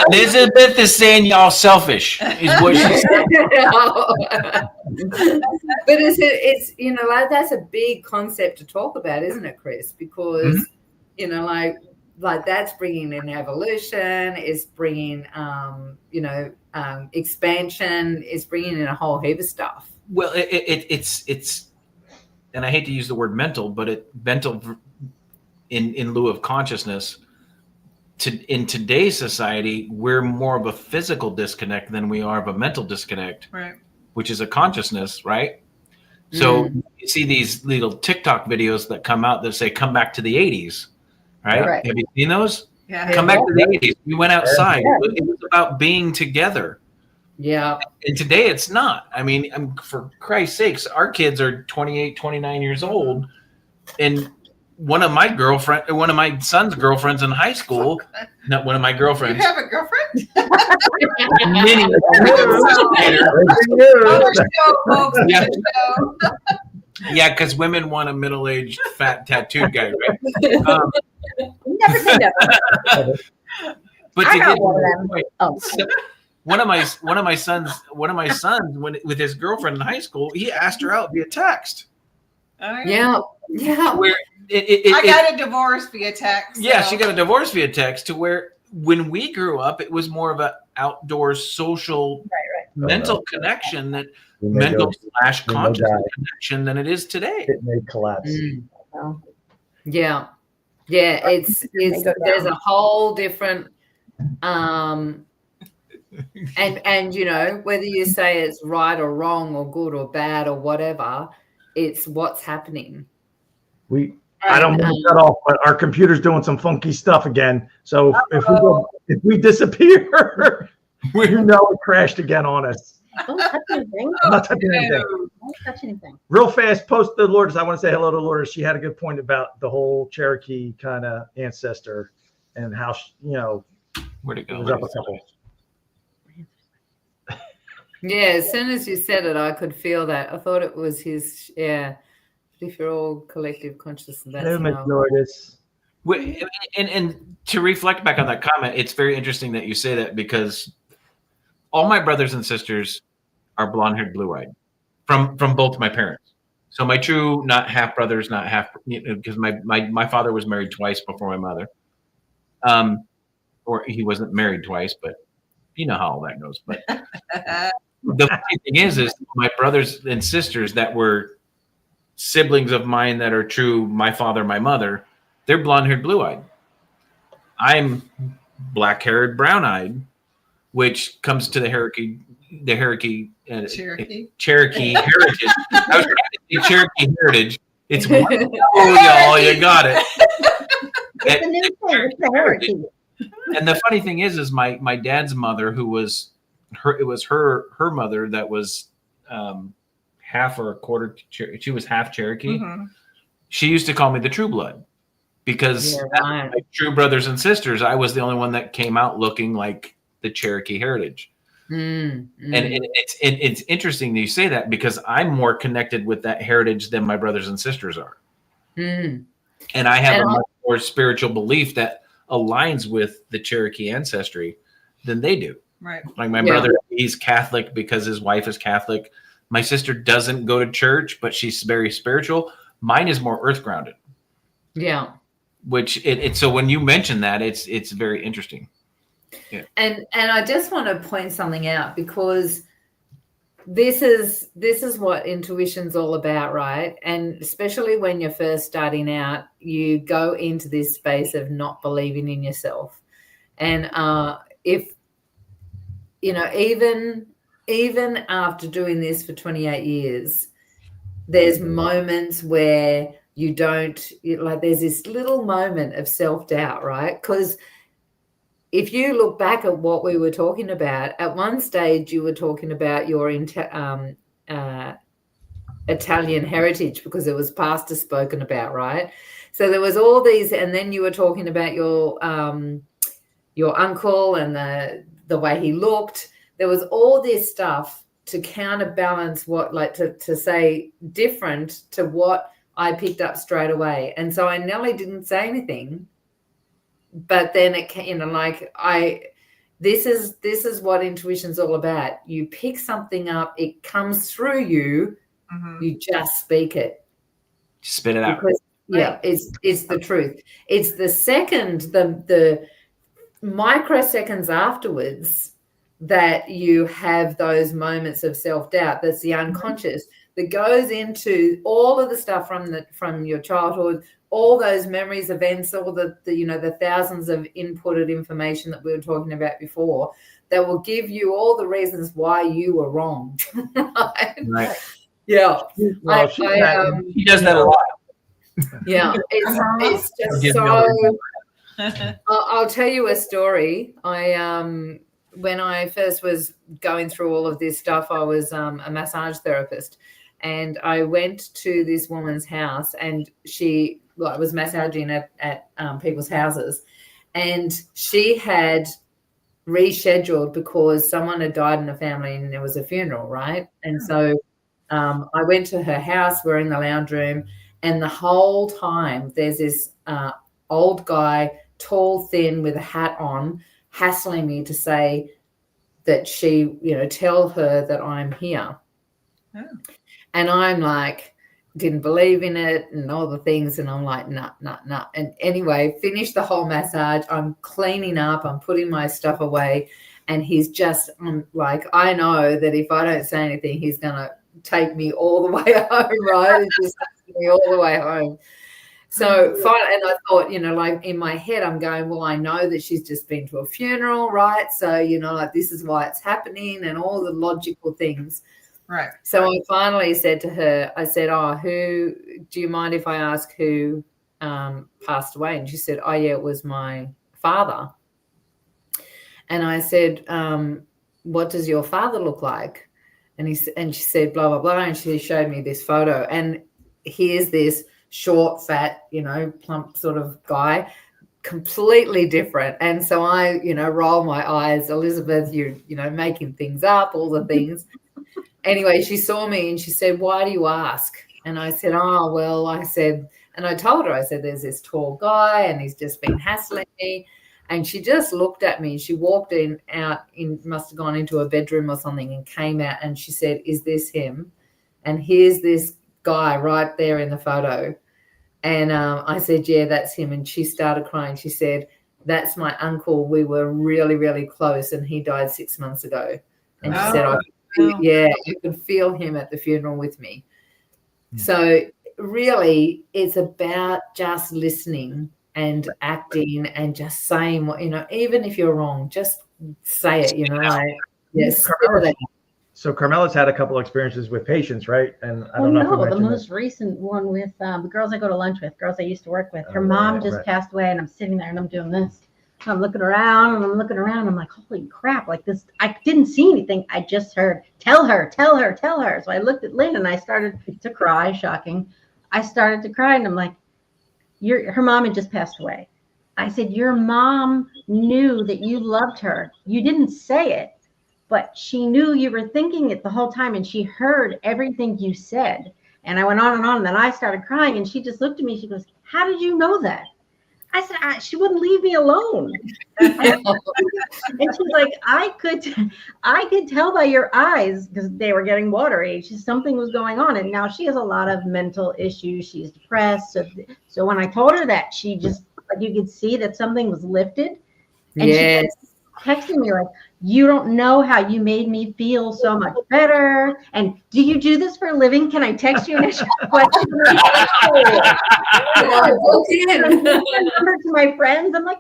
Elizabeth is saying y'all selfish, is what she said.
But it's that's a big concept to talk about, isn't it, Chris? Because that's bringing in evolution, it's bringing expansion, it's bringing in a whole heap of stuff.
Well, it's and I hate to use the word mental, but mental in lieu of consciousness. In today's society, we're more of a physical disconnect than we are of a mental disconnect,
right?
Which is a consciousness, right? So you see these little TikTok videos that come out that say, "Come back to the 80s," right? Have you seen those?
Yeah.
Come back to the 80s. We went outside. It was about being together.
Yeah.
And today it's not. I mean, for Christ's sakes, our kids are 28, 29 years old, and one of my son's girlfriends in high school, not one of my girlfriends.
You have a girlfriend?
Many yeah, because women want a middle-aged, fat, tattooed guy, right?
Never say never.
But
I got one of them. Oh.
One of my sons, with his girlfriend in high school, he asked her out via text.
Yeah.
Where
I got a divorce via text.
Yeah, she got a divorce via text. To where when we grew up, it was more of an outdoor social mental connection that mental/conscious connection than it is today.
It may collapse.
Yeah. It's there's a whole different and whether you say it's right or wrong or good or bad or whatever, it's what's happening.
I don't want to cut off, but our computer's doing some funky stuff again. So if we disappear, it crashed again on us.
Don't touch anything.
I'm not touching anything.
Don't touch anything.
Real fast, post to Lourdes. I want to say hello to Lourdes. She had a good point about the whole Cherokee kind of ancestor and how
where'd it go?
Yeah, as soon as you said it, I could feel that. I thought it was his. Yeah. If you're all collective consciousness, that's
and to reflect back on that comment, it's very interesting that you say that, because all my brothers and sisters are blonde-haired, blue-eyed from both my parents. So my true, not half brothers, not half, because my father was married twice before my mother, or he wasn't married twice, but you know how all that goes. But the funny thing is my brothers and sisters that were siblings of mine that are true, my father, my mother, they're blonde-haired, blue-eyed. I'm black-haired, brown-eyed, which comes to the the Cherokee
Cherokee.
heritage. I was trying to say Cherokee heritage. It's y'all, you got it.
It's a new thing. It's the heritage.
And the funny thing is my dad's mother, who was her mother that was half or a quarter. She was half Cherokee.
Mm-hmm.
She used to call me the True Blood because my true brothers and sisters, I was the only one that came out looking like the Cherokee heritage. And it's interesting that you say that because I'm more connected with that heritage than my brothers and sisters are. And I have a much more spiritual belief that aligns with the Cherokee ancestry than they do.
Right.
Like my brother, he's Catholic because his wife is Catholic. My sister doesn't go to church, but she's very spiritual. Mine is more earth grounded.
Yeah.
Which so when you mention that, it's very interesting. Yeah.
And I just want to point something out because this is what intuition's all about, right? And especially when you're first starting out, you go into this space of not believing in yourself. And if you know, even after doing this for 28 years, there's moments where you don't, like there's this little moment of self-doubt, right? Because if you look back at what we were talking about, at one stage you were talking about your Italian heritage because it was pastor spoken about, right? So there was all these, and then you were talking about your uncle and the way he looked. There was all this stuff to counterbalance what, like to say different to what I picked up straight away. And so I nearly didn't say anything, but then it, you know, like this is what intuition's all about. You pick something up, it comes through you, you just speak it.
Spit it out.
Because, it's the truth. It's the second, the microseconds afterwards that you have those moments of self-doubt. That's the unconscious that goes into all of the stuff from your childhood, all those memories, events, all the thousands of inputted information that we were talking about before, that will give you all the reasons why you were wrong.
Right.
Yeah.
Well,
he does that a lot.
Yeah. It's just so. I'll tell you a story. When I first was going through all of this stuff, I was a massage therapist, and I went to this woman's house, and she was massaging at people's houses, and she had rescheduled because someone had died in the family and there was a funeral, right? And so I went to her house, we're in the lounge room, and the whole time there's this old guy, tall, thin, with a hat on, hassling me to say that she, tell her that I'm here. Oh. And I'm like, didn't believe in it and all the things. And I'm like, nah. And anyway, finished the whole massage. I'm cleaning up. I'm putting my stuff away. And he's just like, I know that if I don't say anything, he's going to take me all the way home, right? It's just taking me all the way home. So finally, and I thought, like in my head, I'm going, well, I know that she's just been to a funeral, right? So, like this is why it's happening and all the logical things.
Right.
So I finally said to her, I said, do you mind if I ask who passed away? And she said, oh, yeah, it was my father. And I said, what does your father look like? And she said, blah, blah, blah. And she showed me this photo. And here's this short, fat, plump sort of guy, completely different. And so I, roll my eyes, Elizabeth, you're, making things up, all the things. Anyway, she saw me and she said, why do you ask? And I said, oh, well, and I told her, I said, there's this tall guy and he's just been hassling me. And she just looked at me. She walked must have gone into a bedroom or something and came out and she said, is this him? And here's this guy right there in the photo. And I said, yeah, that's him. And she started crying. She said, that's my uncle. We were really, really close and he died 6 months ago. And she said, I could feel him at the funeral with me. So really it's about just listening and acting and just saying what, even if you're wrong, just say it, yes.
So Carmela's had a couple of experiences with patients, right? And I don't know if we
the
mentioned
most recent one with the girls I go to lunch with, girls I used to work with. Her mom just
right.
passed away, and I'm sitting there and I'm doing this. I'm looking around and I'm looking around. I'm like, holy crap! Like this, I didn't see anything. I just heard, tell her, tell her, tell her. So I looked at Lynn and I started to cry. Shocking. I started to cry and I'm like, her mom had just passed away. I said, your mom knew that you loved her. You didn't say it, but she knew you were thinking it the whole time, and she heard everything you said. And I went on, and then I started crying, and she just looked at me. She goes, how did you know that? I said, she wouldn't leave me alone. And she's like, I could tell by your eyes, because they were getting watery. Something was going on. And now she has a lot of mental issues. She's depressed. So when I told her that, she just, like, you could see that something was lifted. And
Yes.
she texting me like, you don't know how you made me feel so much better. And do you do this for a living? Can I text you an extra question? Number to my friends. I'm like,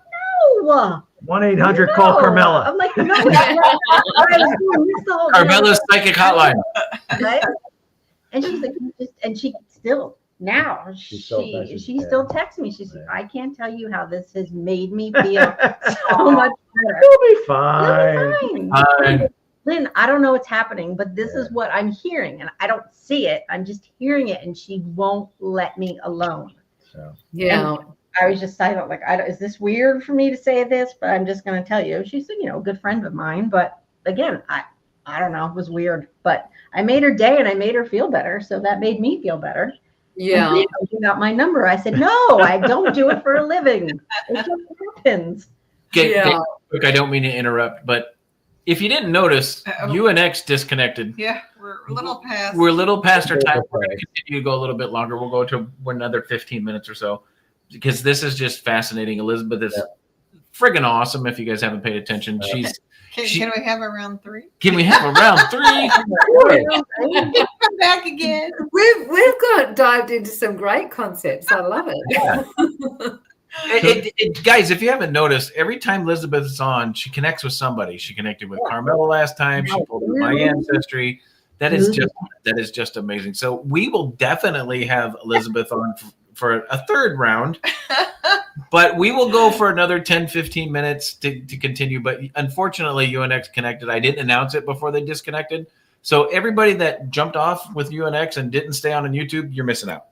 no.
1-800 call Carmela.
I'm like, no.
Carmela's psychic hotline.
Right? And she's like, and she still now she still texts me. She says, I can't tell you how this has made me feel so much better.
You'll be fine.
Lynn, I don't know what's happening, but this is what I'm hearing, and I don't see it. I'm just hearing it, and she won't let me alone.
So
Yeah.
And I was just silent, like, is this weird for me to say this? But I'm just going to tell you. She's a good friend of mine, but again, I don't know, it was weird. But I made her day, and I made her feel better, so that made me feel better.
Yeah.
And she got my number. I said, no, I don't do it for a living. It just happens.
Okay, look, I don't mean to interrupt, but if you didn't notice, UNX disconnected.
Yeah, we're a little past.
We're a little past our time. We're going to continue to go a little bit longer. We'll go to another 15 minutes or so, because this is just fascinating. Elizabeth is friggin' awesome. If you guys haven't paid attention,
Can we have a round 3?
Can we have a round 3?
Come back again.
We've got dived into some great concepts. I love it.
Yeah. Guys, if you haven't noticed, every time Elizabeth is on, she connects with somebody. She connected with Carmela last time. She told me my ancestry. That is just amazing. So we will definitely have Elizabeth on for a third round, but we will go for another 10-15 minutes to continue. But unfortunately, UNX connected. I didn't announce it before they disconnected. So everybody that jumped off with UNX and didn't stay on YouTube, you're missing out.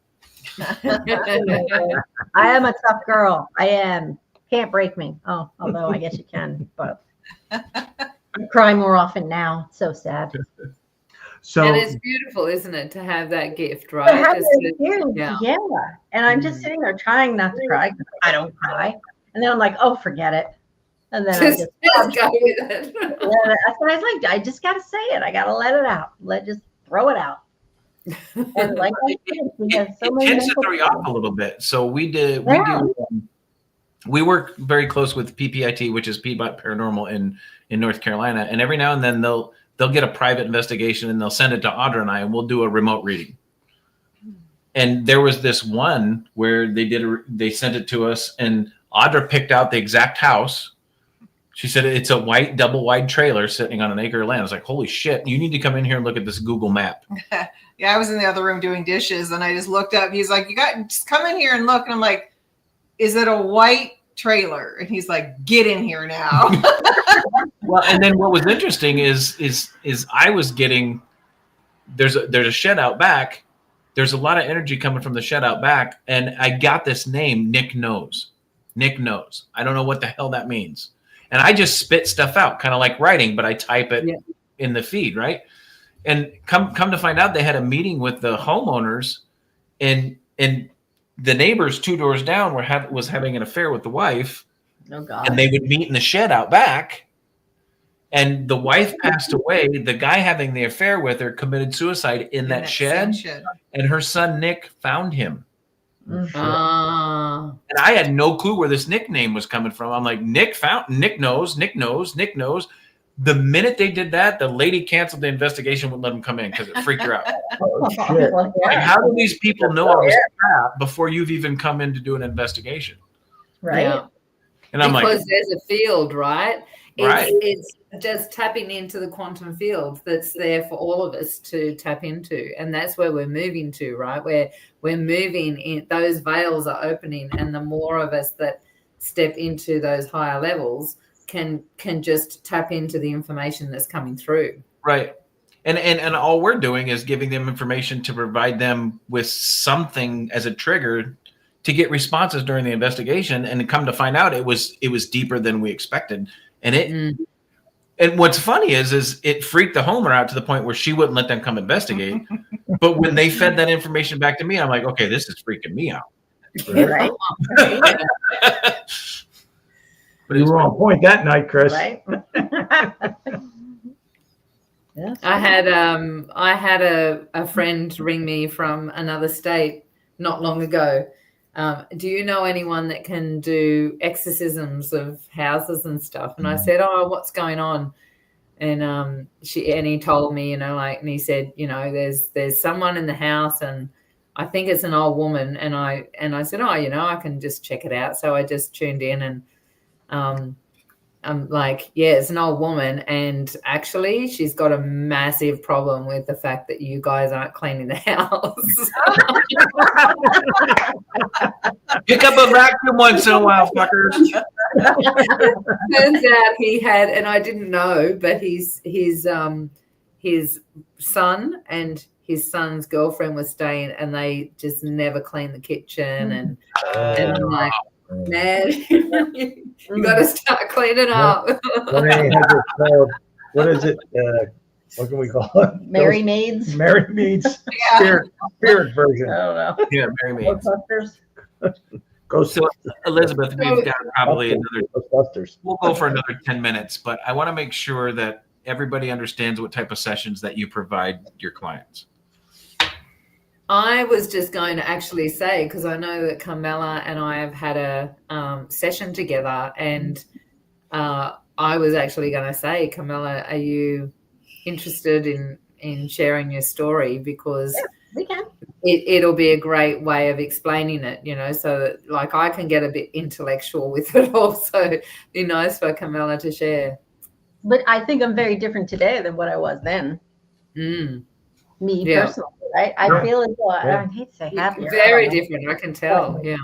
I am a tough girl. I am. Can't break me. Oh, although I guess you can, but I cry more often now. So sad.
So
and it's beautiful, isn't it, to have that gift, right?
Yeah. And I'm just sitting there trying not to cry. I don't cry. And then I'm like, oh, forget it. And then I just go with it. That's what I was like. I just got to say it. I got to let it out. Just throw it out. And like I said, we have so many.
It tends to throw you off a little bit. So we work very close with PPIT, which is Piedmont Paranormal in North Carolina. And every now and then they'll get a private investigation and they'll send it to Audra and I, and we'll do a remote reading. And there was this one where they sent it to us, and Audra picked out the exact house. She said it's a white double wide trailer sitting on an acre of land. I was like, holy shit, you need to come in here and look at this Google map.
Yeah, I was in the other room doing dishes, and I just looked up. He's like, just come in here and look. And I'm like, is it a white trailer? And he's like, get in here now.
Well, and then what was interesting is I was getting, there's a shed out back. There's a lot of energy coming from the shed out back. And I got this name, Nick Knows. Nick Knows. I don't know what the hell that means. And I just spit stuff out, kind of like writing, but I type it in the feed, right? And come to find out, they had a meeting with the homeowners, and the neighbors 2 doors down was having an affair with the wife.
Oh God!
And they would meet in the shed out back. And the wife passed away. The guy having the affair with her committed suicide in that shed. And her son Nick found him.
Mm-hmm.
And I had no clue where this nickname was coming from. I'm like, Nick knows. The minute they did that, the lady canceled the investigation, wouldn't let him come in because it freaked her out.
Oh, shit.
Like, how do these people know all this crap before you've even come in to do an investigation?
Right.
Yeah.
And I'm
because
like,
there's a field, right? It's just tapping into the quantum field that's there for all of us to tap into, and that's where we're moving to, right? We're moving in, those veils are opening, and the more of us that step into those higher levels can just tap into the information that's coming through.
Right. And all we're doing is giving them information to provide them with something as a trigger to get responses during the investigation, and come to find out it was deeper than we expected. And and what's funny is it freaked the homer out to the point where she wouldn't let them come investigate. But when they fed that information back to me, I'm like, okay, this is freaking me out.
Right.
But
You were on point that night, Chris.
Right. Yes.
I had a friend ring me from another state not long ago. Do you know anyone that can do exorcisms of houses and stuff? And I said, oh, what's going on? And he told me, and he said, there's someone in the house, and I think it's an old woman. And I said, oh, I can just check it out. So I just tuned in, and I'm like, yeah, it's an old woman, and actually she's got a massive problem with the fact that you guys aren't cleaning the house.
Pick up a vacuum once in a while, fuckers.
Turns out he had, and I didn't know, but his son and his son's girlfriend was staying, and they just never cleaned the kitchen, and I'm like, man, you got to start cleaning up.
What is it? What can we call it?
Mary Maids.
Mary Maids. Spirit version.
I don't know.
Yeah, Mary Maids.
Ghostbusters.
So Elizabeth, we've got probably another.
Ghostbusters.
We'll go for another 10 minutes, but I want to make sure that everybody understands what type of sessions that you provide your clients.
I was just going to actually say, because I know that Carmela and I have had a session together, and I was actually going to say, Carmela, are you interested in sharing your story? Because
We can.
It'll be a great way of explaining it, so that like I can get a bit intellectual with it also. It'd be nice for Carmela to share.
But I think I'm very different today than what I was then. Me personally, right? I feel as though I hate to say happier.
Very different, I can tell. Yeah.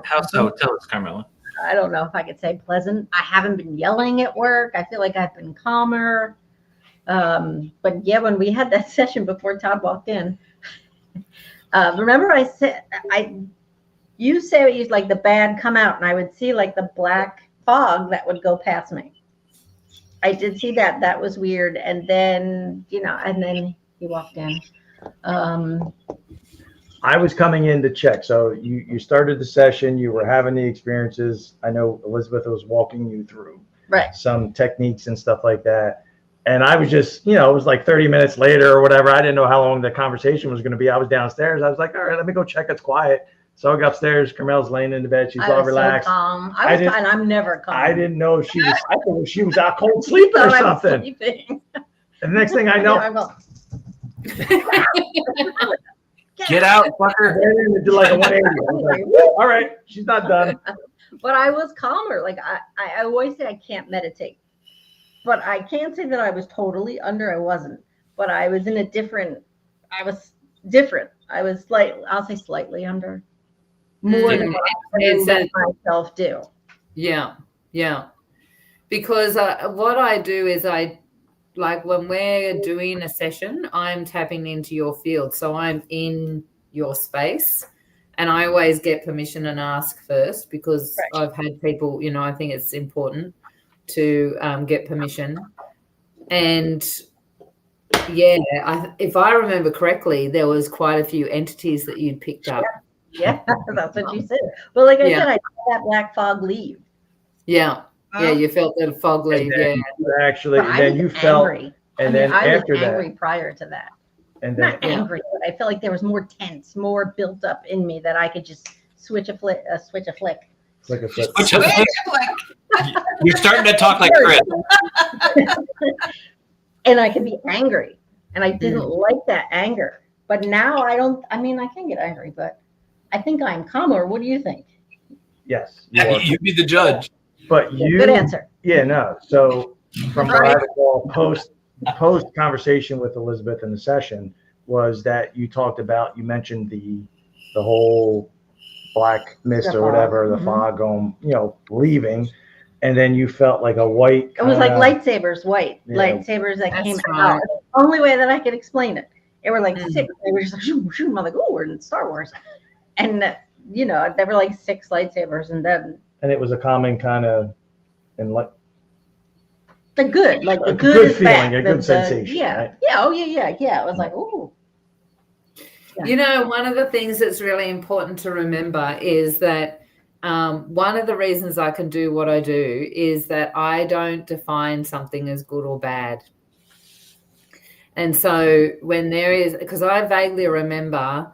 How so? Tell us, Carmela.
I don't know if I could say pleasant. I haven't been yelling at work. I feel like I've been calmer. But yeah, when we had that session before Todd walked in, remember I said, you say it was like the bad come out, and I would see like the black fog that would go past me. I did see that. That was weird. And then, and then he walked in.
I was coming in to check. So you started the session, you were having the experiences. I know Elizabeth was walking you through some techniques and stuff like that. And I was just, it was like 30 minutes later or whatever. I didn't know how long the conversation was going to be. I was downstairs. I was like, all right, let me go check. It's quiet. So I go upstairs. Carmel's laying in the bed. She's all relaxed.
So calm. I was fine. I'm never calm.
I didn't know if she was, I thought she was out cold sleeping or something. And the next thing I know,
get out, fucker.
And do like a 180. I was like, all right, she's not done.
But I was calmer. Like I always say I can't meditate. But I can't say that I was totally under. I wasn't. But I was in a different, I was different. I was I'll say slightly under. More than what I let myself do.
Yeah. Because what I do is like when we're doing a session, I'm tapping into your field. So I'm in your space, and I always get permission and ask first, because I've had people, I think it's important to get permission. And if I remember correctly, there was quite a few entities that you'd picked up.
Yeah, that's what you said. Well, like I said, I saw that black fog leave.
Yeah. Yeah, you felt that fog leave.
Actually, and then you felt, and then after that, I was
angry prior to that.
And then
not angry, but I felt like there was more tense, more built up in me that I could just switch a flick.
Like a flip.
You're starting to talk like Chris.
And I could be angry, and I didn't like that anger. But now I don't. I mean, I can get angry, but I think I'm calmer. What do you think?
Yes.
You be the judge.
But you,
Good answer.
Yeah, no. So from what I recall, post conversation with Elizabeth in the session was that you mentioned the whole black mist
The
or
fog.
whatever, the fog going, leaving, and then you felt like a white.
It was like lightsabers, white
Yeah.
lightsabers that
That's
came
right.
out. The only way that I could explain it. They were like
Mhm.
six. They were just like shoom, shoom. I'm like, oh, we're in Star Wars, and there were like 6 lightsabers, and then
And it was a common kind of, and like
the good, like the
a
good,
good
is
feeling,
back.
a good sensation.
Yeah,
Right?
yeah, oh yeah. It was like, oh,
You know, one of the things that's really important to remember is that one of the reasons I can do what I do is that I don't define something as good or bad. And so when there is, because I vaguely remember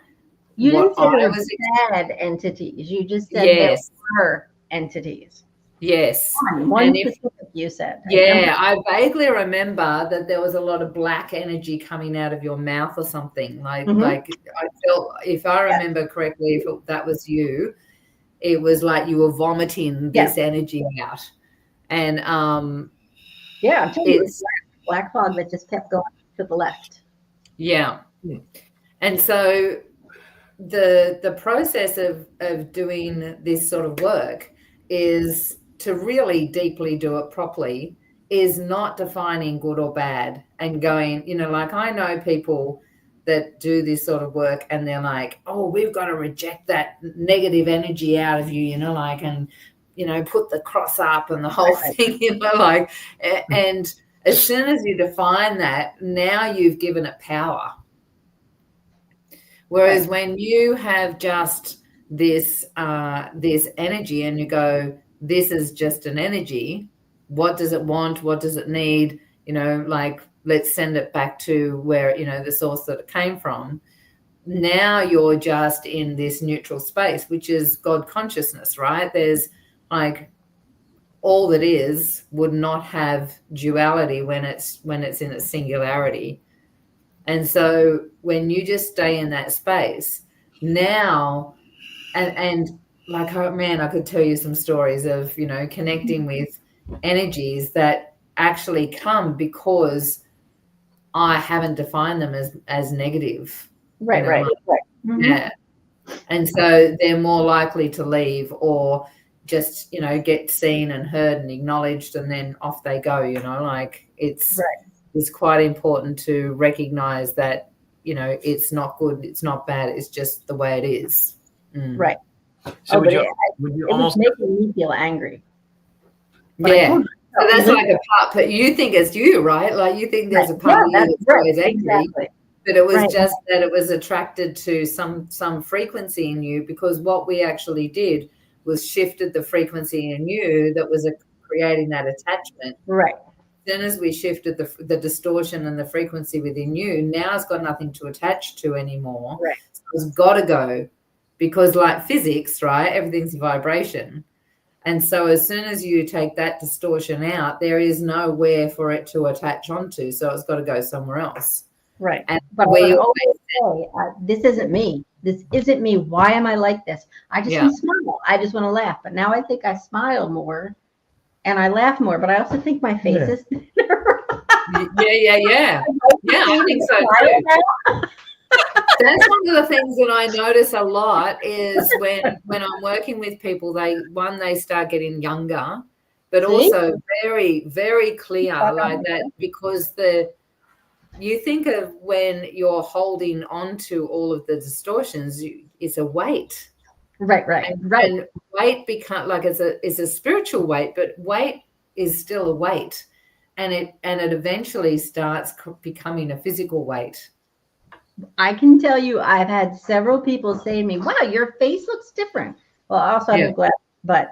you didn't say
what
there
I
were
was,
bad entities. You just said
yes,
there were entities.
yes.
One
And if,
specific you said.
yeah, I vaguely remember that there was a lot of black energy coming out of your mouth or something. Like I felt, if I remember correctly, if that was you, it was like you were vomiting this energy out. And
Yeah, I'm telling you, it was
it's
black fog that just kept going to the left.
yeah. And so the process of doing this sort of work is to really deeply do it properly, is not defining good or bad and going, like I know people that do this sort of work and they're like, oh, we've got to reject that negative energy out of you, and put the cross up and the whole thing, and as soon as you define that, now you've given it power. Whereas when you have just this energy and you go, this is just an energy, what does it want? What does it need? Let's send it back to where, the source that it came from. Now you're just in this neutral space, which is God consciousness, right? There's all that is would not have duality when it's in its singularity. And so when you just stay in that space now, and like, oh man, I could tell you some stories of, connecting with energies that actually come because I haven't defined them as negative.
Right. Mm-hmm.
Yeah. And so they're more likely to leave or just, get seen and heard and acknowledged, and then off they go, it's quite important to recognize that, it's not good, it's not bad, it's just the way it is.
Right.
So would you
it
almost
was making me feel angry. But
yeah. So that's like a part, but you think it's you, right? Like you think there's a part of you that's always angry.
Exactly.
But it was just that it was attracted to some frequency in you, because what we actually did was shifted the frequency in you that was creating that attachment.
Right.
Then as we shifted the distortion and the frequency within you, now it's got nothing to attach to anymore.
Right.
So it's got to go, because like physics, right? Everything's vibration. And so as soon as you take that distortion out, there is nowhere for it to attach onto. So it's got to go somewhere else.
Right.
And
but
we
I always say, this isn't me. This isn't me. Why am I like this? I just want to smile. I just want to laugh. But now I think I smile more and I laugh more. But I also think my face is thinner.
Yeah, I think so too. That's one of the things that I notice a lot is when I'm working with people, they start getting younger, but also very, very clear like that, because you think of when you're holding on to all of the distortions, it's a weight.
Right.
And weight become like it's a spiritual weight, but weight is still a weight, and it eventually starts becoming a physical weight.
I can tell you, I've had several people say to me, wow, your face looks different. Well, I also have glasses, but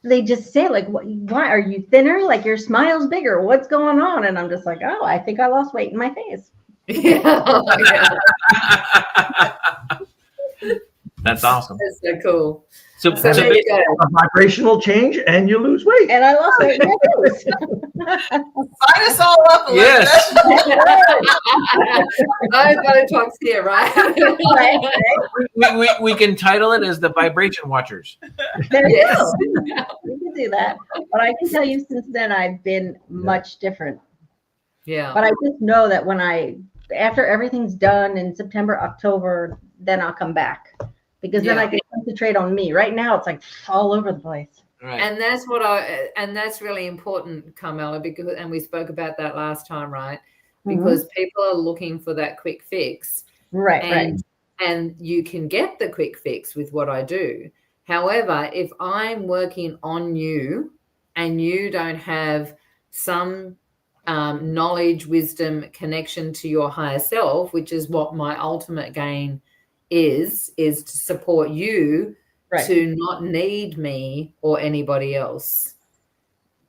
they just say, like, why are you thinner? Like, your smile's bigger. What's going on? And I'm just like, oh, I think I lost weight in my face.
Yeah.
That's awesome.
That's so cool.
So
there you go.
A vibrational change and you lose weight.
And I lost weight in my face.
Sign us all up.
Yes.
Botox here, right?
we can title it as the Vibration Watchers.
There you
Yes.
go. We could do that. But I can tell you since then, I've been much different.
Yeah.
But I just know that after everything's done in September, October, then I'll come back. Because then I can concentrate on me. Right now, it's like all over the place.
Right.
And that's really important, Carmela, because, and we spoke about that last time, right? Because people are looking for that quick fix.
Right.
And you can get the quick fix with what I do. However, if I'm working on you and you don't have some knowledge, wisdom, connection to your higher self, which is what my ultimate gain is to support you to not need me or anybody else.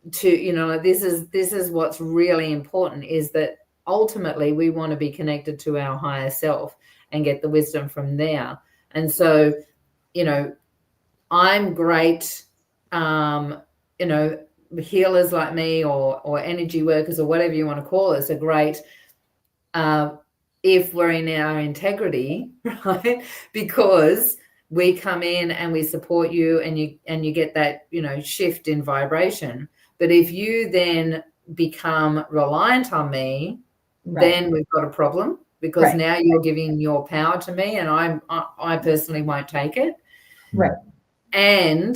This is what's really important, is that ultimately we want to be connected to our higher self and get the wisdom from there. And so, I'm great, healers like me or energy workers or whatever you want to call us are great if we're in our integrity, right? Because we come in and we support you and you get that, shift in vibration. But if you then become reliant on me, then we've got a problem, because now you're giving your power to me and I personally won't take it.
Right.
And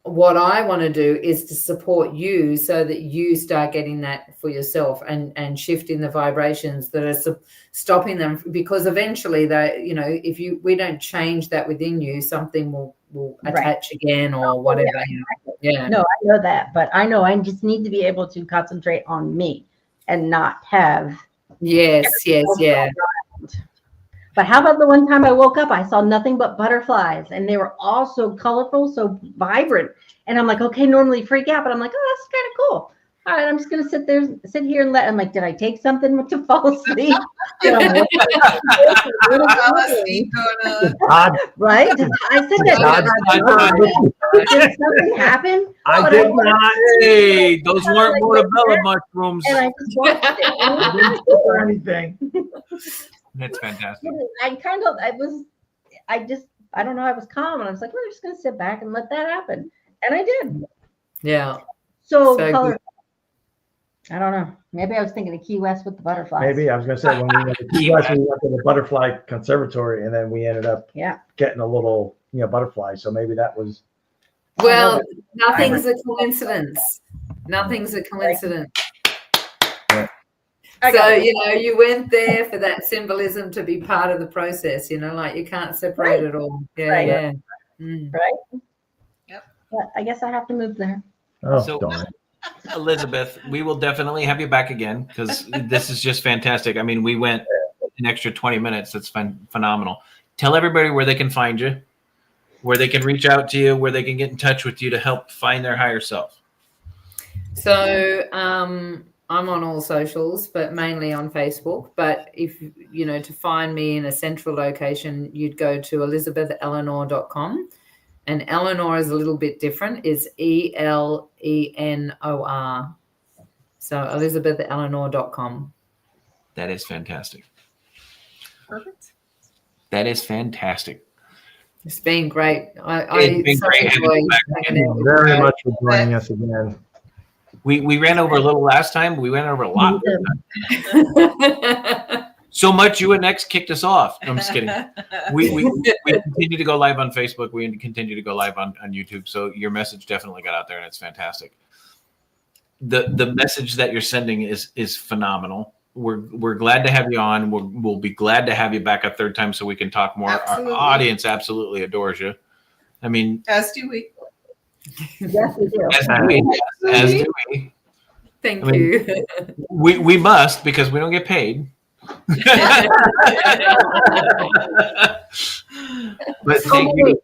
what I want to do is to support you so that you start getting that for yourself and shifting the vibrations that are stopping them, because eventually if we don't change that within you, something will attach again or whatever. Yeah.
No, I know that, but I know I just need to be able to concentrate on me and not have.
Yes. Yeah.
But how about the one time I woke up, I saw nothing but butterflies, and they were all so colorful, so vibrant. And I'm like, okay, normally freak out, but I'm like, oh, that's kind of cool. All right, I'm just gonna sit here and I'm like, did I take something to fall asleep? Right? I said that. Did something happen?
I did not.
Hey, those weren't Montebello mushrooms.
And I just watched it.
I didn't do anything.
That's fantastic.
I don't know, I was calm and I was like, we're just going to sit back and let that happen. And I did.
Yeah.
So color, I don't know. Maybe I was thinking of Key West with the butterflies.
Maybe I was going to say, when we went to Key West, we went to the butterfly conservatory and then we ended up getting a little, butterfly. So maybe that was.
Well, nothing's a coincidence. Nothing's a coincidence. So, you went there for that symbolism to be part of the process, like you can't separate it all. Yeah,
Right.
Right.
Yep.
But I guess I have to move there.
Oh,
So-
darn.
Elizabeth, we will definitely have you back again, because this is just fantastic. I mean, we went an extra 20 minutes. That's phenomenal. Tell everybody where they can find you, where they can reach out to you, where they can get in touch with you to help find their higher self.
So I'm on all socials, but mainly on Facebook. But if, to find me in a central location, you'd go to ElizabethElenor.com. And Elenor is a little bit different. It's ELENOR. So ElizabethElenor.com.
That is fantastic.
Perfect.
That is fantastic.
It's been great.
It's been great having you back
Thank
again.
you very much for joining us again.
We ran over a little last time. We went over a lot. So much UNX kicked us off. No, I'm just kidding. We continue to go live on Facebook. We continue to go live on YouTube. So your message definitely got out there, and it's fantastic. The message that you're sending is phenomenal. We're glad to have you on. We'll be glad to have you back a third time so we can talk more.
Absolutely.
Our audience absolutely adores you. I mean,
As do we.
Yes, we do.
as do we.
Thank
I mean,
you.
We must, because we don't get paid. But thank you.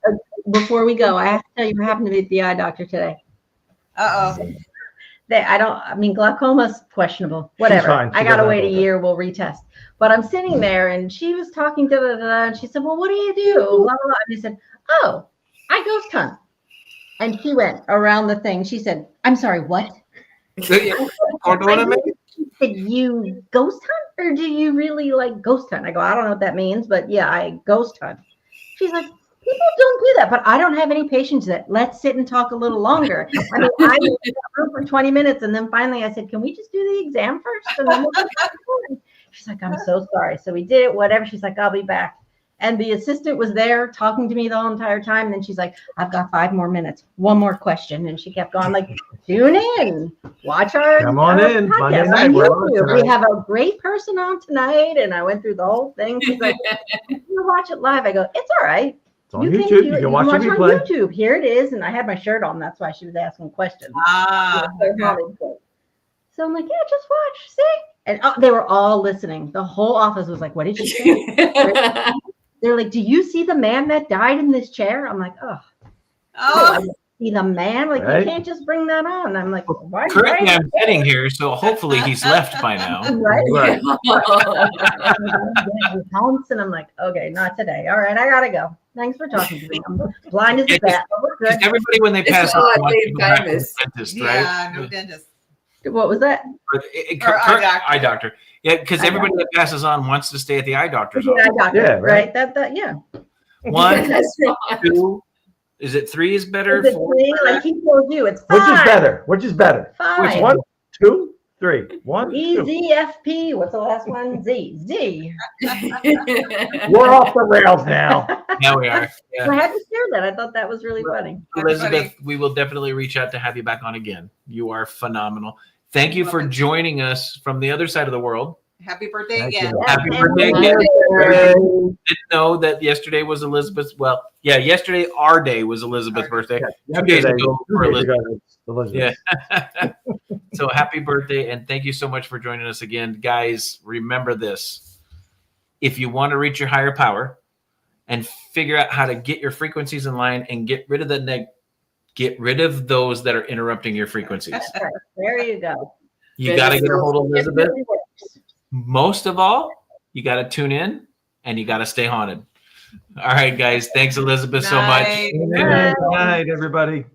Before we go, I have to tell you what happened to me at the eye doctor today. Glaucoma's questionable. Whatever.
fine. She
I gotta
doesn't
wait a
have to.
year. We'll retest. But I'm sitting there, and she was talking and she said, "Well, what do you do?" Blah blah blah. And I said, "Oh, I ghost hunt." And she went around the thing. She said, "I'm sorry, what?" Did you ghost hunt, or do you really like ghost hunt? I go, I don't know what that means, but yeah, I ghost hunt. She's like, People don't do that, but I don't have any patience that let's sit and talk a little longer. I mean, I was in that room for 20 minutes and then finally I said, can we just do the exam first? And then she's like, I'm so sorry. So we did it, whatever. She's like, I'll be back. And the assistant was there talking to me the whole entire time. And then she's like, I've got 5 more minutes. One more question. And she kept going like, tune in, watch our
Come on in.
podcast
Monday night,
on
we're on
YouTube.
tonight.
We have a great person on tonight. And I went through the whole thing. She's like, you watch it live. I go, it's all right.
It's on YouTube. You can watch the
on
replay.
YouTube. Here it is. And I had my shirt on. That's why she was asking questions. So I'm like, yeah, just watch. See? And they were all listening. The whole office was like, what did you say? They're like, do you see the man that died in this chair? I'm like, oh, I see the man. Like,
Right.
you can't just bring that on. I'm like, why?
Currently, I'm sitting here, so hopefully he's left by now.
Right?
Right.
And I'm like, okay, not today. All right, I gotta go. Thanks for talking to me. I'm blind as a bat. But we're good.
Everybody, when they
It's
pass
not
on,
like
wants to
being
go back to the
famous.
dentist, right?
Yeah, no dentist.
What was that?
Or
eye doctor.
eye doctor. Yeah, because
Eye
everybody that passes on wants to stay at the eye doctor's
Yeah,
office.
I got
Yeah,
it. Right. That. Yeah.
1,
That's right.
2, is it 3 is better?
Is it
4?
three? Like he told you, it's
Which
5.
is better? Which is better?
5.
1, 2, 3. 1, 2.
EZFP. What's the last one? Z.
We're off the rails now.
Now we are. Yeah.
I had to share that. I thought that was really funny.
Elizabeth, we will definitely reach out to have you back on again. You are phenomenal. Thank you for joining us from the other side of the world.
Happy birthday
Thank
again.
you.
Happy
Yeah,
birthday
thank
again.
you.
Didn't know that yesterday was Elizabeth's. Well, yeah, yesterday our day was Elizabeth's birthday. 2 days
Yesterday,
ago
2
for
days
Elizabeth.
ago, it's Elizabeth.
Yeah. So happy birthday, and thank you so much for joining us again. Guys, remember this. If you want to reach your higher power and figure out how to get your frequencies in line and get rid of get rid of those that are interrupting your frequencies.
Right. There you go.
You got to get a hold of Elizabeth.
It really works.
Most of all, you got to tune in and you got to stay haunted. All right, guys. Thanks, Elizabeth, so much.
Night.
Good night, everybody.